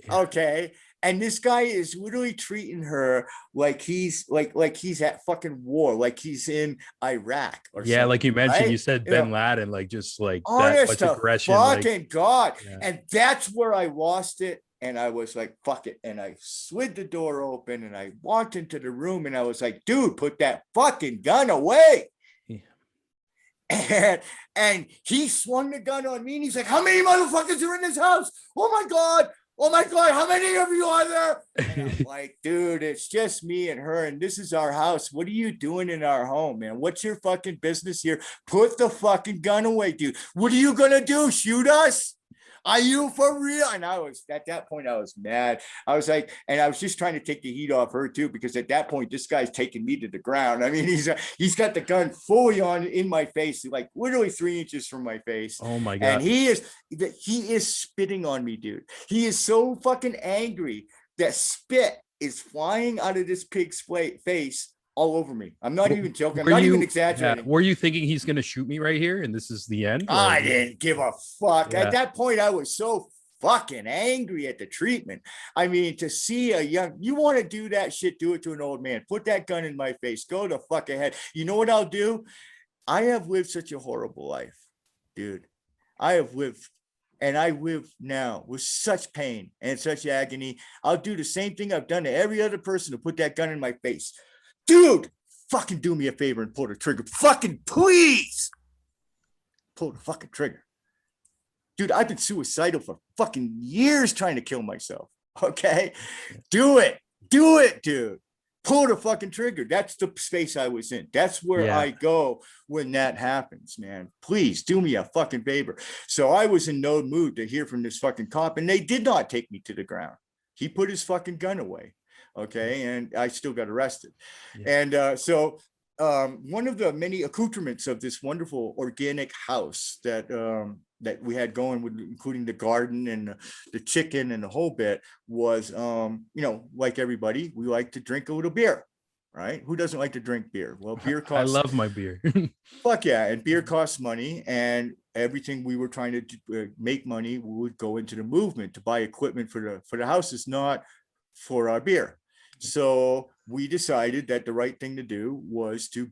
Yeah. Okay. And this guy is literally treating her like he's at fucking war, like he's in Iraq or something. Like you mentioned, right? You said Bin Laden, like just like honest that much aggression. Fucking God. Yeah. And that's where I lost it. And I was like, fuck it. And I slid the door open and I walked into the room and I was like, dude, put that fucking gun away. Yeah. And he swung the gun on me and he's like, how many motherfuckers are in this house? Oh my God, how many of you are there? And I'm like, dude, it's just me and her, and this is our house. What are you doing in our home, man? What's your fucking business here? Put the fucking gun away, dude. What are you gonna do? Shoot us? Are you for real? And I was, at that point, I was mad. I was like, and I was just trying to take the heat off her too, because at that point, this guy's taking me to the ground. I mean, he's got the gun fully on in my face, like literally 3 inches from my face. Oh my And God. he is spitting on me, dude. He is so fucking angry that spit is flying out of this pig's face all over me. I'm not even joking. I'm not even exaggerating. Were you thinking he's going to shoot me right here and this is the end? I didn't give a fuck. At that point, I was so fucking angry at the treatment. I mean, to see you want to do that shit, do it to an old man. Put that gun in my face. Go to fuck ahead. You know what I'll do? I have lived such a horrible life, dude. I have lived, and I live now with such pain and such agony. I'll do the same thing I've done to every other person to put that gun in my face. Dude, fucking do me a favor and pull the trigger. Fucking please. Pull the fucking trigger. Dude, I've been suicidal for fucking years trying to kill myself. Okay? Do it. Do it, dude. Pull the fucking trigger. That's the space I was in. That's where I go when that happens, man. Please do me a fucking favor. So I was in no mood to hear from this fucking cop, and they did not take me to the ground. He put his fucking gun away. Okay. And I still got arrested. And so one of the many accoutrements of this wonderful organic house that we had going, with, including the garden and the chicken and the whole bit, was, like everybody, we like to drink a little beer, right? Who doesn't like to drink beer? Well, beer costs. I love my beer. Fuck yeah. And beer costs money, and everything we were trying to make money would go into the movement to buy equipment for the houses, not for our beer. So we decided that the right thing to do was to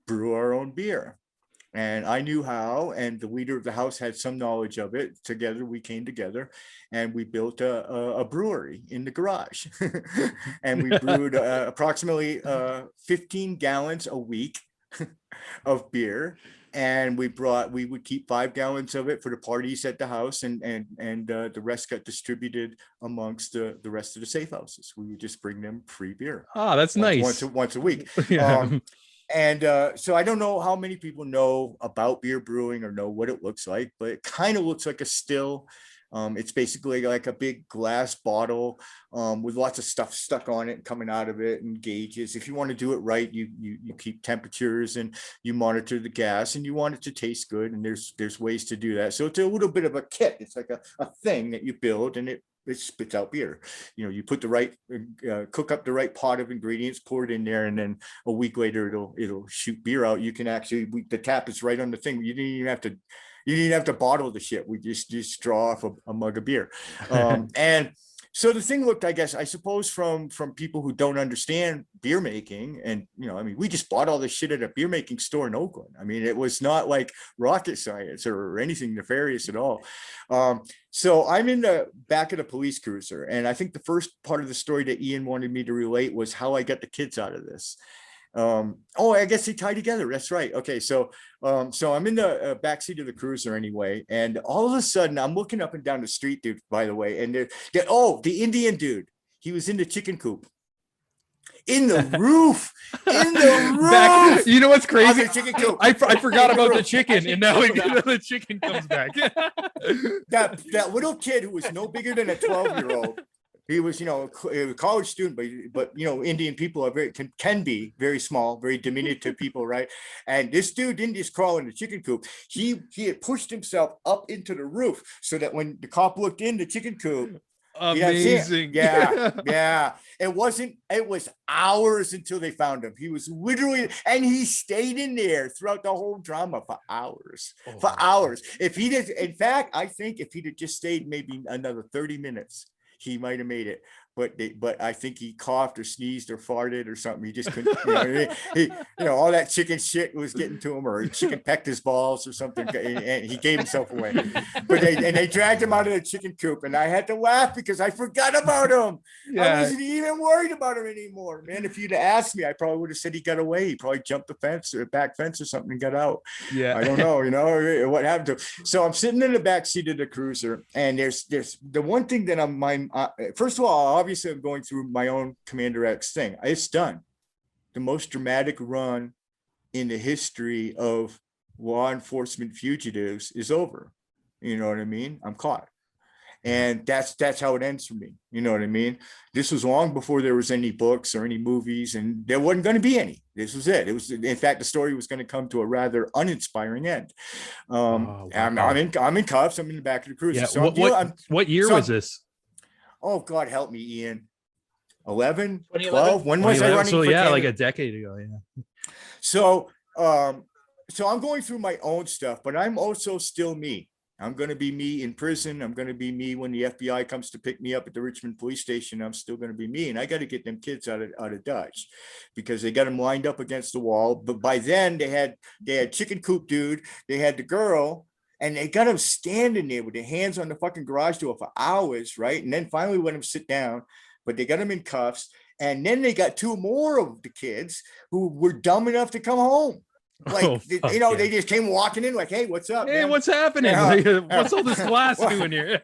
brew our own beer. And I knew how, and the leader of the house had some knowledge of it. Together, we came together and we built a brewery in the garage. And we brewed approximately 15 gallons a week of beer. And we would keep 5 gallons of it for the parties at the house, and the rest got distributed amongst the rest of the safe houses. We would just bring them free beer. Oh, that's nice. Once a week. Yeah. So I don't know how many people know about beer brewing or know what it looks like, but it kind of looks like a still. It's basically like a big glass bottle with lots of stuff stuck on it, coming out of it, and gauges. If you want to do it right, you keep temperatures and you monitor the gas, and you want it to taste good. And there's ways to do that. So it's a little bit of a kit. It's like a thing that you build, and it spits out beer. You put the right, cook up the right pot of ingredients, pour it in there, and then a week later it'll shoot beer out. You can actually, the tap is right on the thing. You didn't even have to bottle the shit. We just draw off a mug of beer. And so the thing looked, I guess, I suppose, from people who don't understand beer making, and we just bought all this shit at a beer making store in Oakland. I mean, it was not like rocket science or anything nefarious at all. So I'm in the back of the police cruiser, and I think the first part of the story that Ian wanted me to relate was how I got the kids out of this. I guess they tie together. That's right. Okay. So I'm in the backseat of the cruiser anyway. And all of a sudden I'm looking up and down the street, dude, by the way. And the Indian dude, he was in the chicken coop. In the roof. You know what's crazy? I forgot about the chicken, and now the chicken comes back. that little kid who was no bigger than a 12-year-old. He was, a college student, but Indian people can be very small, very diminutive people, right? And this dude didn't just crawl in the chicken coop. He had pushed himself up into the roof so that when the cop looked in the chicken coop, amazing. Yeah. It was hours until they found him. He was literally, and he stayed in there throughout the whole drama for hours. In fact, I think if he'd have just stayed maybe another 30 minutes, he might have made it, but I think he coughed or sneezed or farted or something. He just couldn't, all that chicken shit was getting to him, or chicken pecked his balls or something, and he gave himself away. But they dragged him out of the chicken coop, and I had to laugh because I forgot about him. I wasn't even worried about him anymore, man. If you'd asked me, I probably would have said he got away. He probably jumped the fence or back fence or something and got out. Yeah, I don't know, what happened to him. So I'm sitting in the back seat of the cruiser, and there's the one thing that first of all, obviously I'm going through my own Commander X thing. It's done. The most dramatic run in the history of law enforcement fugitives is over. You know what I mean? I'm caught. And that's how it ends for me. You know what I mean? This was long before there was any books or any movies, and there wasn't going to be any. This was it. It was, in fact, the story was going to come to a rather uninspiring end. Oh, I'm wow. I'm in cuffs. I'm in the back of the cruiser. Yeah. So What year was this? Oh, God help me, Ian. 11, 2011? 12. When was I 2011? running So for yeah, Canada? like a decade ago. Yeah. So, so I'm going through my own stuff, but I'm also still me. I'm going to be me in prison. I'm going to be me when the FBI comes to pick me up at the Richmond police station. I'm still going to be me. And I got to get them kids out of Dodge because they got them lined up against the wall. But by then they had Chicken Coop Dude. They had the girl, and they got them standing there with their hands on the fucking garage door for hours. Right. And then finally let them sit down, but they got them in cuffs. And then they got two more of the kids who were dumb enough to come home. Like, they just came walking in like, hey, what's up, Hey, man? what's happening? What's all this glass doing here?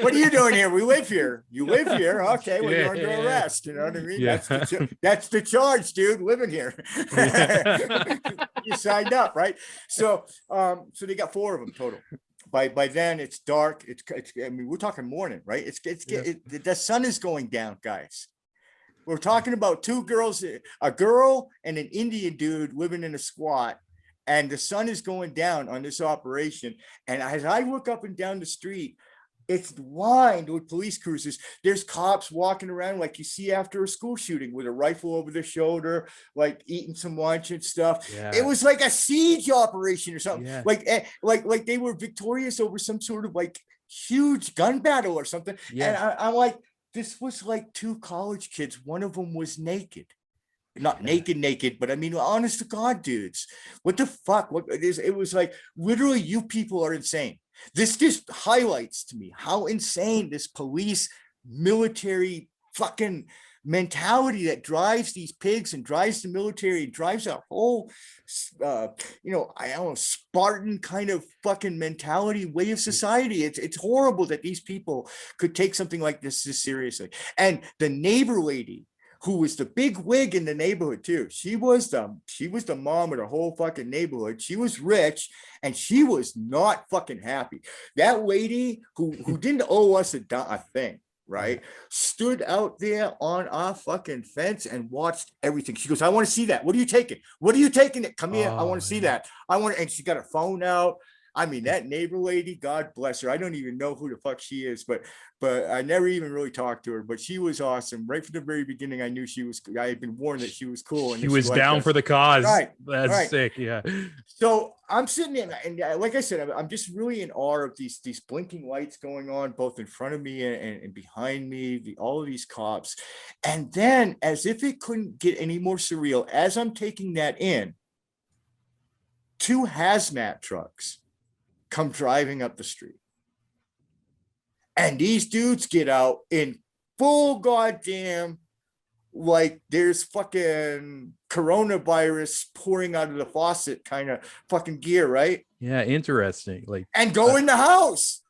What are you doing here? We live here. You live here. Okay, well, you're under arrest. You know what I mean? Yeah. That's the charge, dude, living here. You signed up, right? So they got 4 of them total. By then it's dark. It's I mean, we're talking morning, right? The sun is going down, guys. We're talking about 2 girls, a girl and an Indian dude living in a squat, and the sun is going down on this operation. And as I look up and down the street, it's lined with police cruisers. There's cops walking around like you see after a school shooting with a rifle over their shoulder, like eating some lunch and stuff. Yeah. It was like a siege operation or something. Yeah. Like they were victorious over some sort of like huge gun battle or something. Yeah. And I'm like, this was like 2 college kids. One of them was naked. Not naked, but I mean, honest to God, dudes, what the fuck? What it is? It was like, literally, you people are insane. This just highlights to me how insane this police military fucking mentality that drives these pigs and drives the military, drives a whole, I don't know, Spartan kind of fucking mentality, way of society. It's horrible that these people could take something like this seriously. And the neighbor lady, who was the big wig in the neighborhood too. She was the mom of the whole fucking neighborhood. She was rich and she was not fucking happy. That lady who didn't owe us a thing, right? Stood out there on our fucking fence and watched everything. She goes, I want to see that. What are you taking? What are you taking? Come here. I want to see that. And she got her phone out. I mean, that neighbor lady, God bless her. I don't even know who the fuck she is, but I never even really talked to her, but she was awesome. Right from the very beginning, I knew I had been warned that she was cool. And she was down for the cause. Right. That's right. sick. Yeah. So I'm sitting in, and like I said, I'm just really in awe of these blinking lights going on both in front of me and behind me, all of these cops. And then, as if it couldn't get any more surreal, as I'm taking that in, 2 hazmat trucks come driving up the street. And these dudes get out in full goddamn, like there's fucking coronavirus pouring out of the faucet kind of fucking gear, right? Yeah, interesting. Like, and go in the house.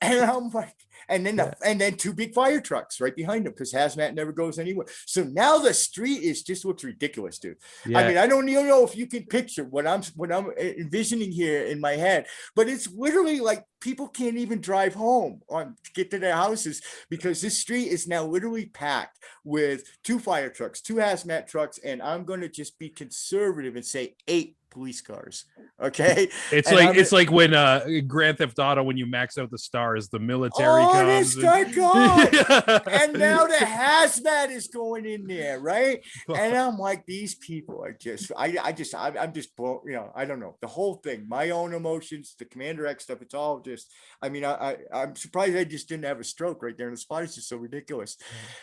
And I'm like, and then 2 big fire trucks right behind them, because hazmat never goes anywhere. So now the street looks ridiculous, dude. Yeah. I mean, I don't even know if you can picture what I'm envisioning here in my head, but it's literally like people can't even drive home to get to their houses, because this street is now literally packed with 2 fire trucks, 2 hazmat trucks, and I'm going to just be conservative and say 8 police cars. Okay, it's like when Grand Theft Auto, when you max out the stars, the military comes and now the hazmat is going in there, right? And I'm like, these people are just I'm just blown, I don't know, the whole thing, my own emotions, the Commander X stuff, it's all just, I mean, I'm surprised I just didn't have a stroke right there in the spot. It's just so ridiculous.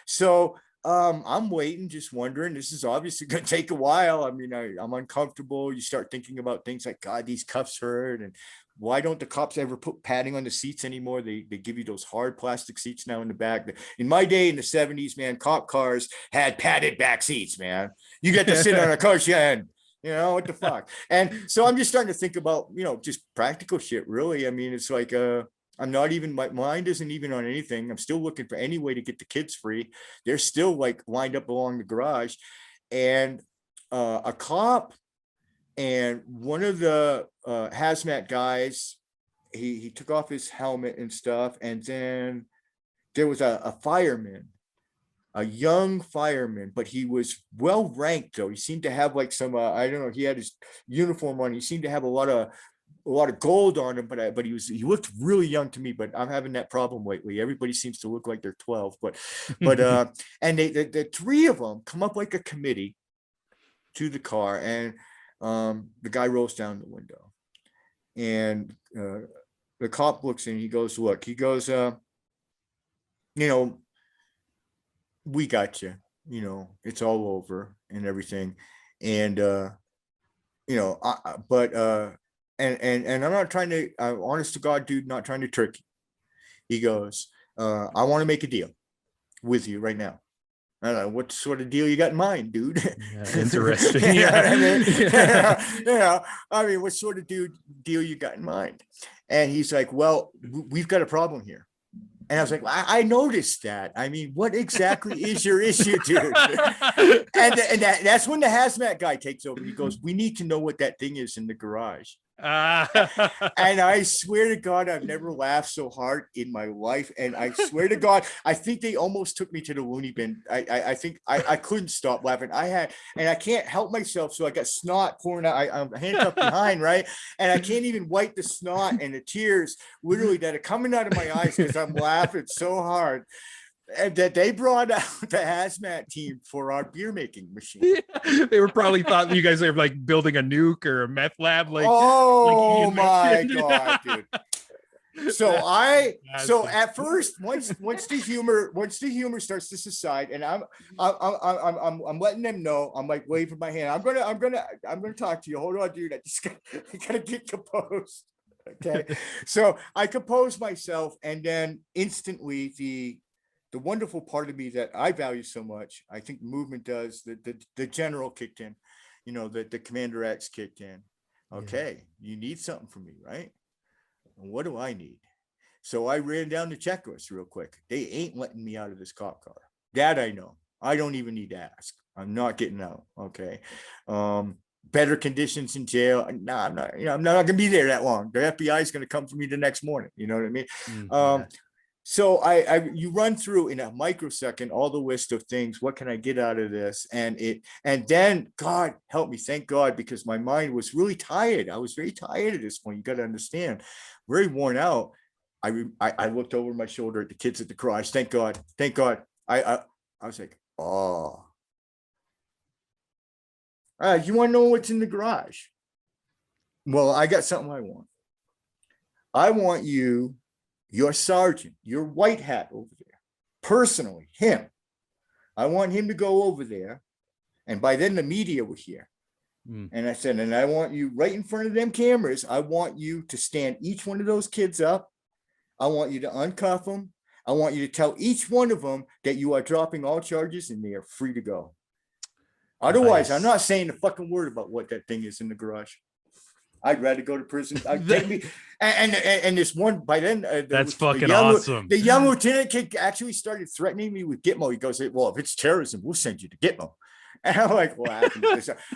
So I'm waiting, just wondering. This is obviously going to take a while. I mean, I'm uncomfortable. You start thinking about things like, God, these cuffs hurt. And why don't the cops ever put padding on the seats anymore? They give you those hard plastic seats now in the back. In my day in the 70s, man, cop cars had padded back seats, man. You get to sit on a cushion. What the fuck? And so I'm just starting to think about, just practical shit, really. I mean, it's like, I'm not even, my mind isn't even on anything. I'm still looking for any way to get the kids free. They're still like lined up along the garage, and a cop and one of the hazmat guys he took off his helmet and stuff, and then there was a fireman, a young fireman, but he was well ranked though. He seemed to have like some I don't know. He had his uniform on. He seemed to have a lot of gold on him, but he looked really young to me. But I'm having that problem lately. Everybody seems to look like they're 12. But and the three of them come up like a committee to the car, and the guy rolls down the window, and the cop looks in. He goes, look. He goes, we got you. It's all over and everything, and and I'm not trying to, honest to God, dude, not trying to trick you. He goes, I want to make a deal with you right now. I don't know what sort of deal you got in mind, dude. Yeah, interesting. I mean, what sort of deal you got in mind? And he's like, well, we've got a problem here. And I was like, I noticed that. I mean, what exactly is your issue, dude? and that's when the hazmat guy takes over. He goes, we need to know what that thing is in the garage. And I swear to God, I've never laughed so hard in my life. And I swear to God, I think they almost took me to the loony bin. I think I couldn't stop laughing. And I can't help myself. So I got snot pouring out. I'm handcuffed behind, right? And I can't even wipe the snot and the tears literally that are coming out of my eyes because I'm laughing so hard. And that they brought out the hazmat team for our beer making machine. They were probably thought you guys are like building a nuke or a meth lab. Like, oh my God, dude. So at first, once the humor starts to subside, and I'm letting them know, I'm like waving my hand. I'm gonna talk to you. Hold on, dude. I gotta get composed. Okay. So I compose myself, and then instantly the wonderful part of me that I value so much, I think the movement does, the general kicked in, the Commander X kicked in. Okay, you need something from me, right? And what do I need? So I ran down the checklist real quick. They ain't letting me out of this cop car. That I know. I don't even need to ask. I'm not getting out. Okay. Better conditions in jail. No, I'm not. I'm not gonna be there that long. The FBI is gonna come for me the next morning. You know what I mean? Mm-hmm. So you run through in a microsecond all the list of things. What can I get out of this? And then God help me, thank God, because my mind was really tired. I was very tired at this point. You got to understand, very worn out. I looked over my shoulder at the kids at the garage. Thank God. I was like, oh, you want to know what's in the garage? Well, I got something I want. I want you. Your sergeant, your white hat over there, personally, him. I want him to go over there. And by then the media were here. And I said, and I want you right in front of them cameras. I want you to stand each one of those kids up. I want you to uncuff them. I want you to tell each one of them that you are dropping all charges and they are free to go. Otherwise, nice. I'm not saying a fucking word about what that thing is in the garage. I'd rather go to prison. Take me, and this one by then. That's fucking awesome. The young lieutenant kid actually started threatening me with Gitmo. He goes, "Well, if it's terrorism, we'll send you to Gitmo." And I'm like, "Well,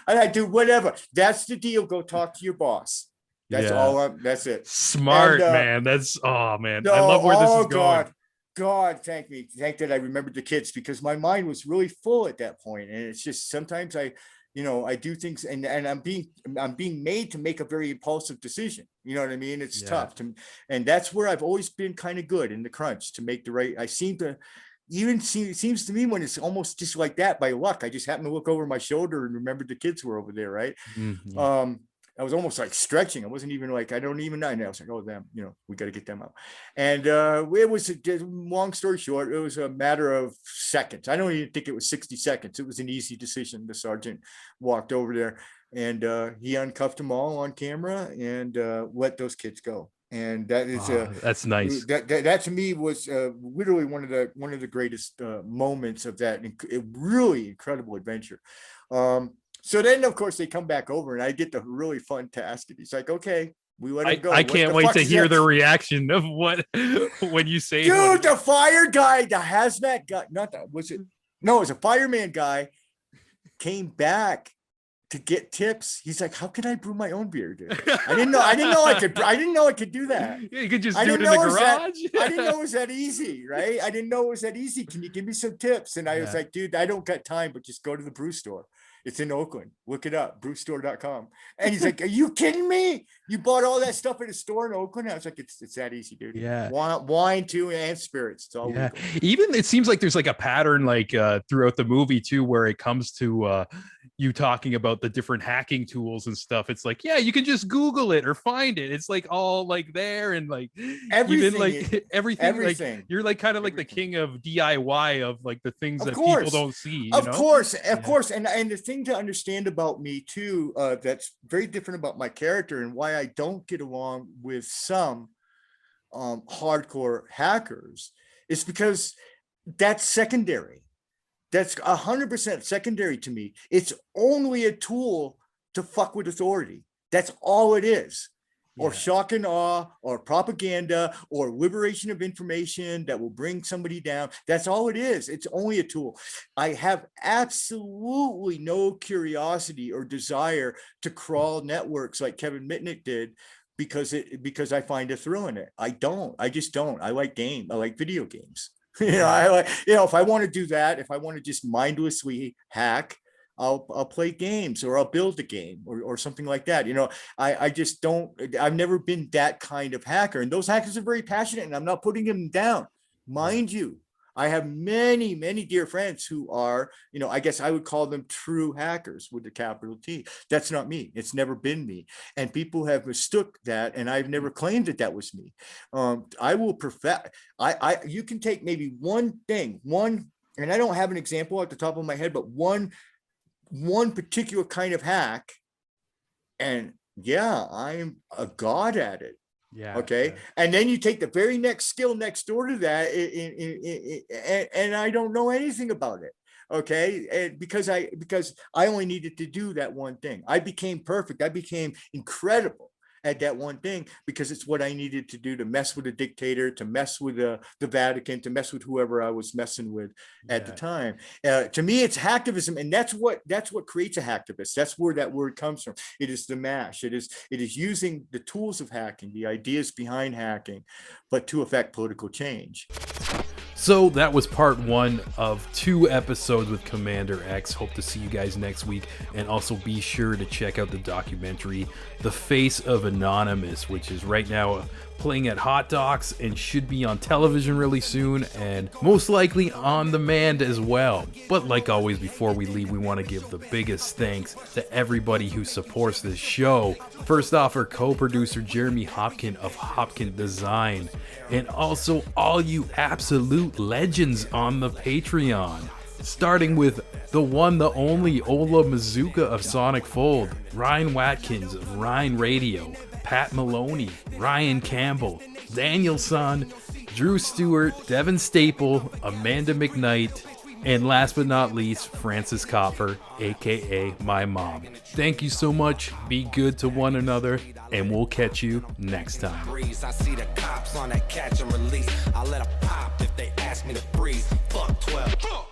I do whatever. That's the deal. Go talk to your boss. That's all. That's it." Smart, man. That's man. I love where this is going. God, thank that I remembered the kids, because my mind was really full at that point, and it's just sometimes I do things and I'm being made to make a very impulsive decision. You know what I mean? It's tough and that's where I've always been kind of good in the crunch to make the right. I seem to it seems to me when it's almost just like that by luck. I just happen to look over my shoulder and remember the kids were over there. Right. Mm-hmm. I was almost like stretching. I wasn't even like, I don't even know. And I was like, oh, them, we got to get them out. And it was, long story short, it was a matter of seconds. I don't even think it was 60 seconds. It was an easy decision. The sergeant walked over there and he uncuffed them all on camera and let those kids go. And that is that's nice. That to me was literally one of the greatest moments of that really incredible adventure. So then, of course, they come back over, and I get the really fun task. And he's like, "Okay, we let him go." I can't wait to hear the reaction of when you say, "Dude, the fire guy, the hazmat guy, not that was it? No, it was a fireman guy, came back to get tips. He's like, how can I brew my own beer, dude? I didn't know I could do that. Yeah, you could just I do it didn't in the know it was garage. I didn't know it was that easy, right? I didn't know it was that easy. Can you give me some tips? And I was like, dude, I don't got time, but just go to the brew store. It's in Oakland. Look it up, brewstore.com. And he's like, are you kidding me? You bought all that stuff at a store in Oakland? I was like, it's that easy, dude. Yeah. Wine too, and spirits. It's all legal. Even it seems like there's like a pattern like throughout the movie too, where it comes to you talking about the different hacking tools and stuff. It's like, yeah, you can just Google it or find it. It's like all like there, and like everything, even like everything. Like, you're like kind of like the king of DIY of like the things that people don't see. Of course. And the thing to understand about me too, that's very different about my character and why I don't get along with some hardcore hackers is because that's secondary. That's 100% secondary to me. It's only a tool to fuck with authority. That's all it is. Or shock and awe, or propaganda, or liberation of information that will bring somebody down. That's all it is. It's only a tool. I have absolutely no curiosity or desire to crawl networks like Kevin Mitnick did because I find a thrill in it. I just don't. I like video games. If I want to do that, if I want to just mindlessly hack, I'll play games, or I'll build a game or something like that. I just don't, I've never been that kind of hacker, and those hackers are very passionate, and I'm not putting them down. Mind you, I have many, many dear friends who are, I guess I would call them true hackers with the capital T. That's not me. It's never been me. And people have mistook that, and I've never claimed that was me. I will perfect, you can take maybe one thing, and I don't have an example at the top of my head, but one particular kind of hack, and I'm a god at it. And then you take the very next skill next door to that, and I don't know anything about it. And because I only needed to do that one thing. I became perfect. I became incredible at that one thing because it's what I needed to do to mess with a dictator, to mess with the Vatican, to mess with whoever I was messing with at the time. To me, it's hacktivism, and that's what creates a hacktivist. That's where that word comes from. It is the mash. It is using the tools of hacking, the ideas behind hacking, but to affect political change. So that was part 1 of 2 episodes with Commander X. Hope to see you guys next week. And also be sure to check out the documentary, The Face of Anonymous, which is right now playing at Hot Docs and should be on television really soon, and most likely on demand as well. But like always, before we leave, we want to give the biggest thanks to everybody who supports this show. First off, our co-producer Jeremy Hopkin of Hopkin Design, and also all you absolute legends on the Patreon. Starting with the one, the only Ola Mazuka of Sonic Fold, Ryan Watkins of Ryan Radio, Pat Maloney, Ryan Campbell, Daniel Sun, Drew Stewart, Devin Staple, Amanda McKnight, and last but not least, Francis Kopfer, aka my mom. Thank you so much, be good to one another, and we'll catch you next time. I see the cops on that catch and release. I let 'em pop if they ask me to freeze. Fuck 12.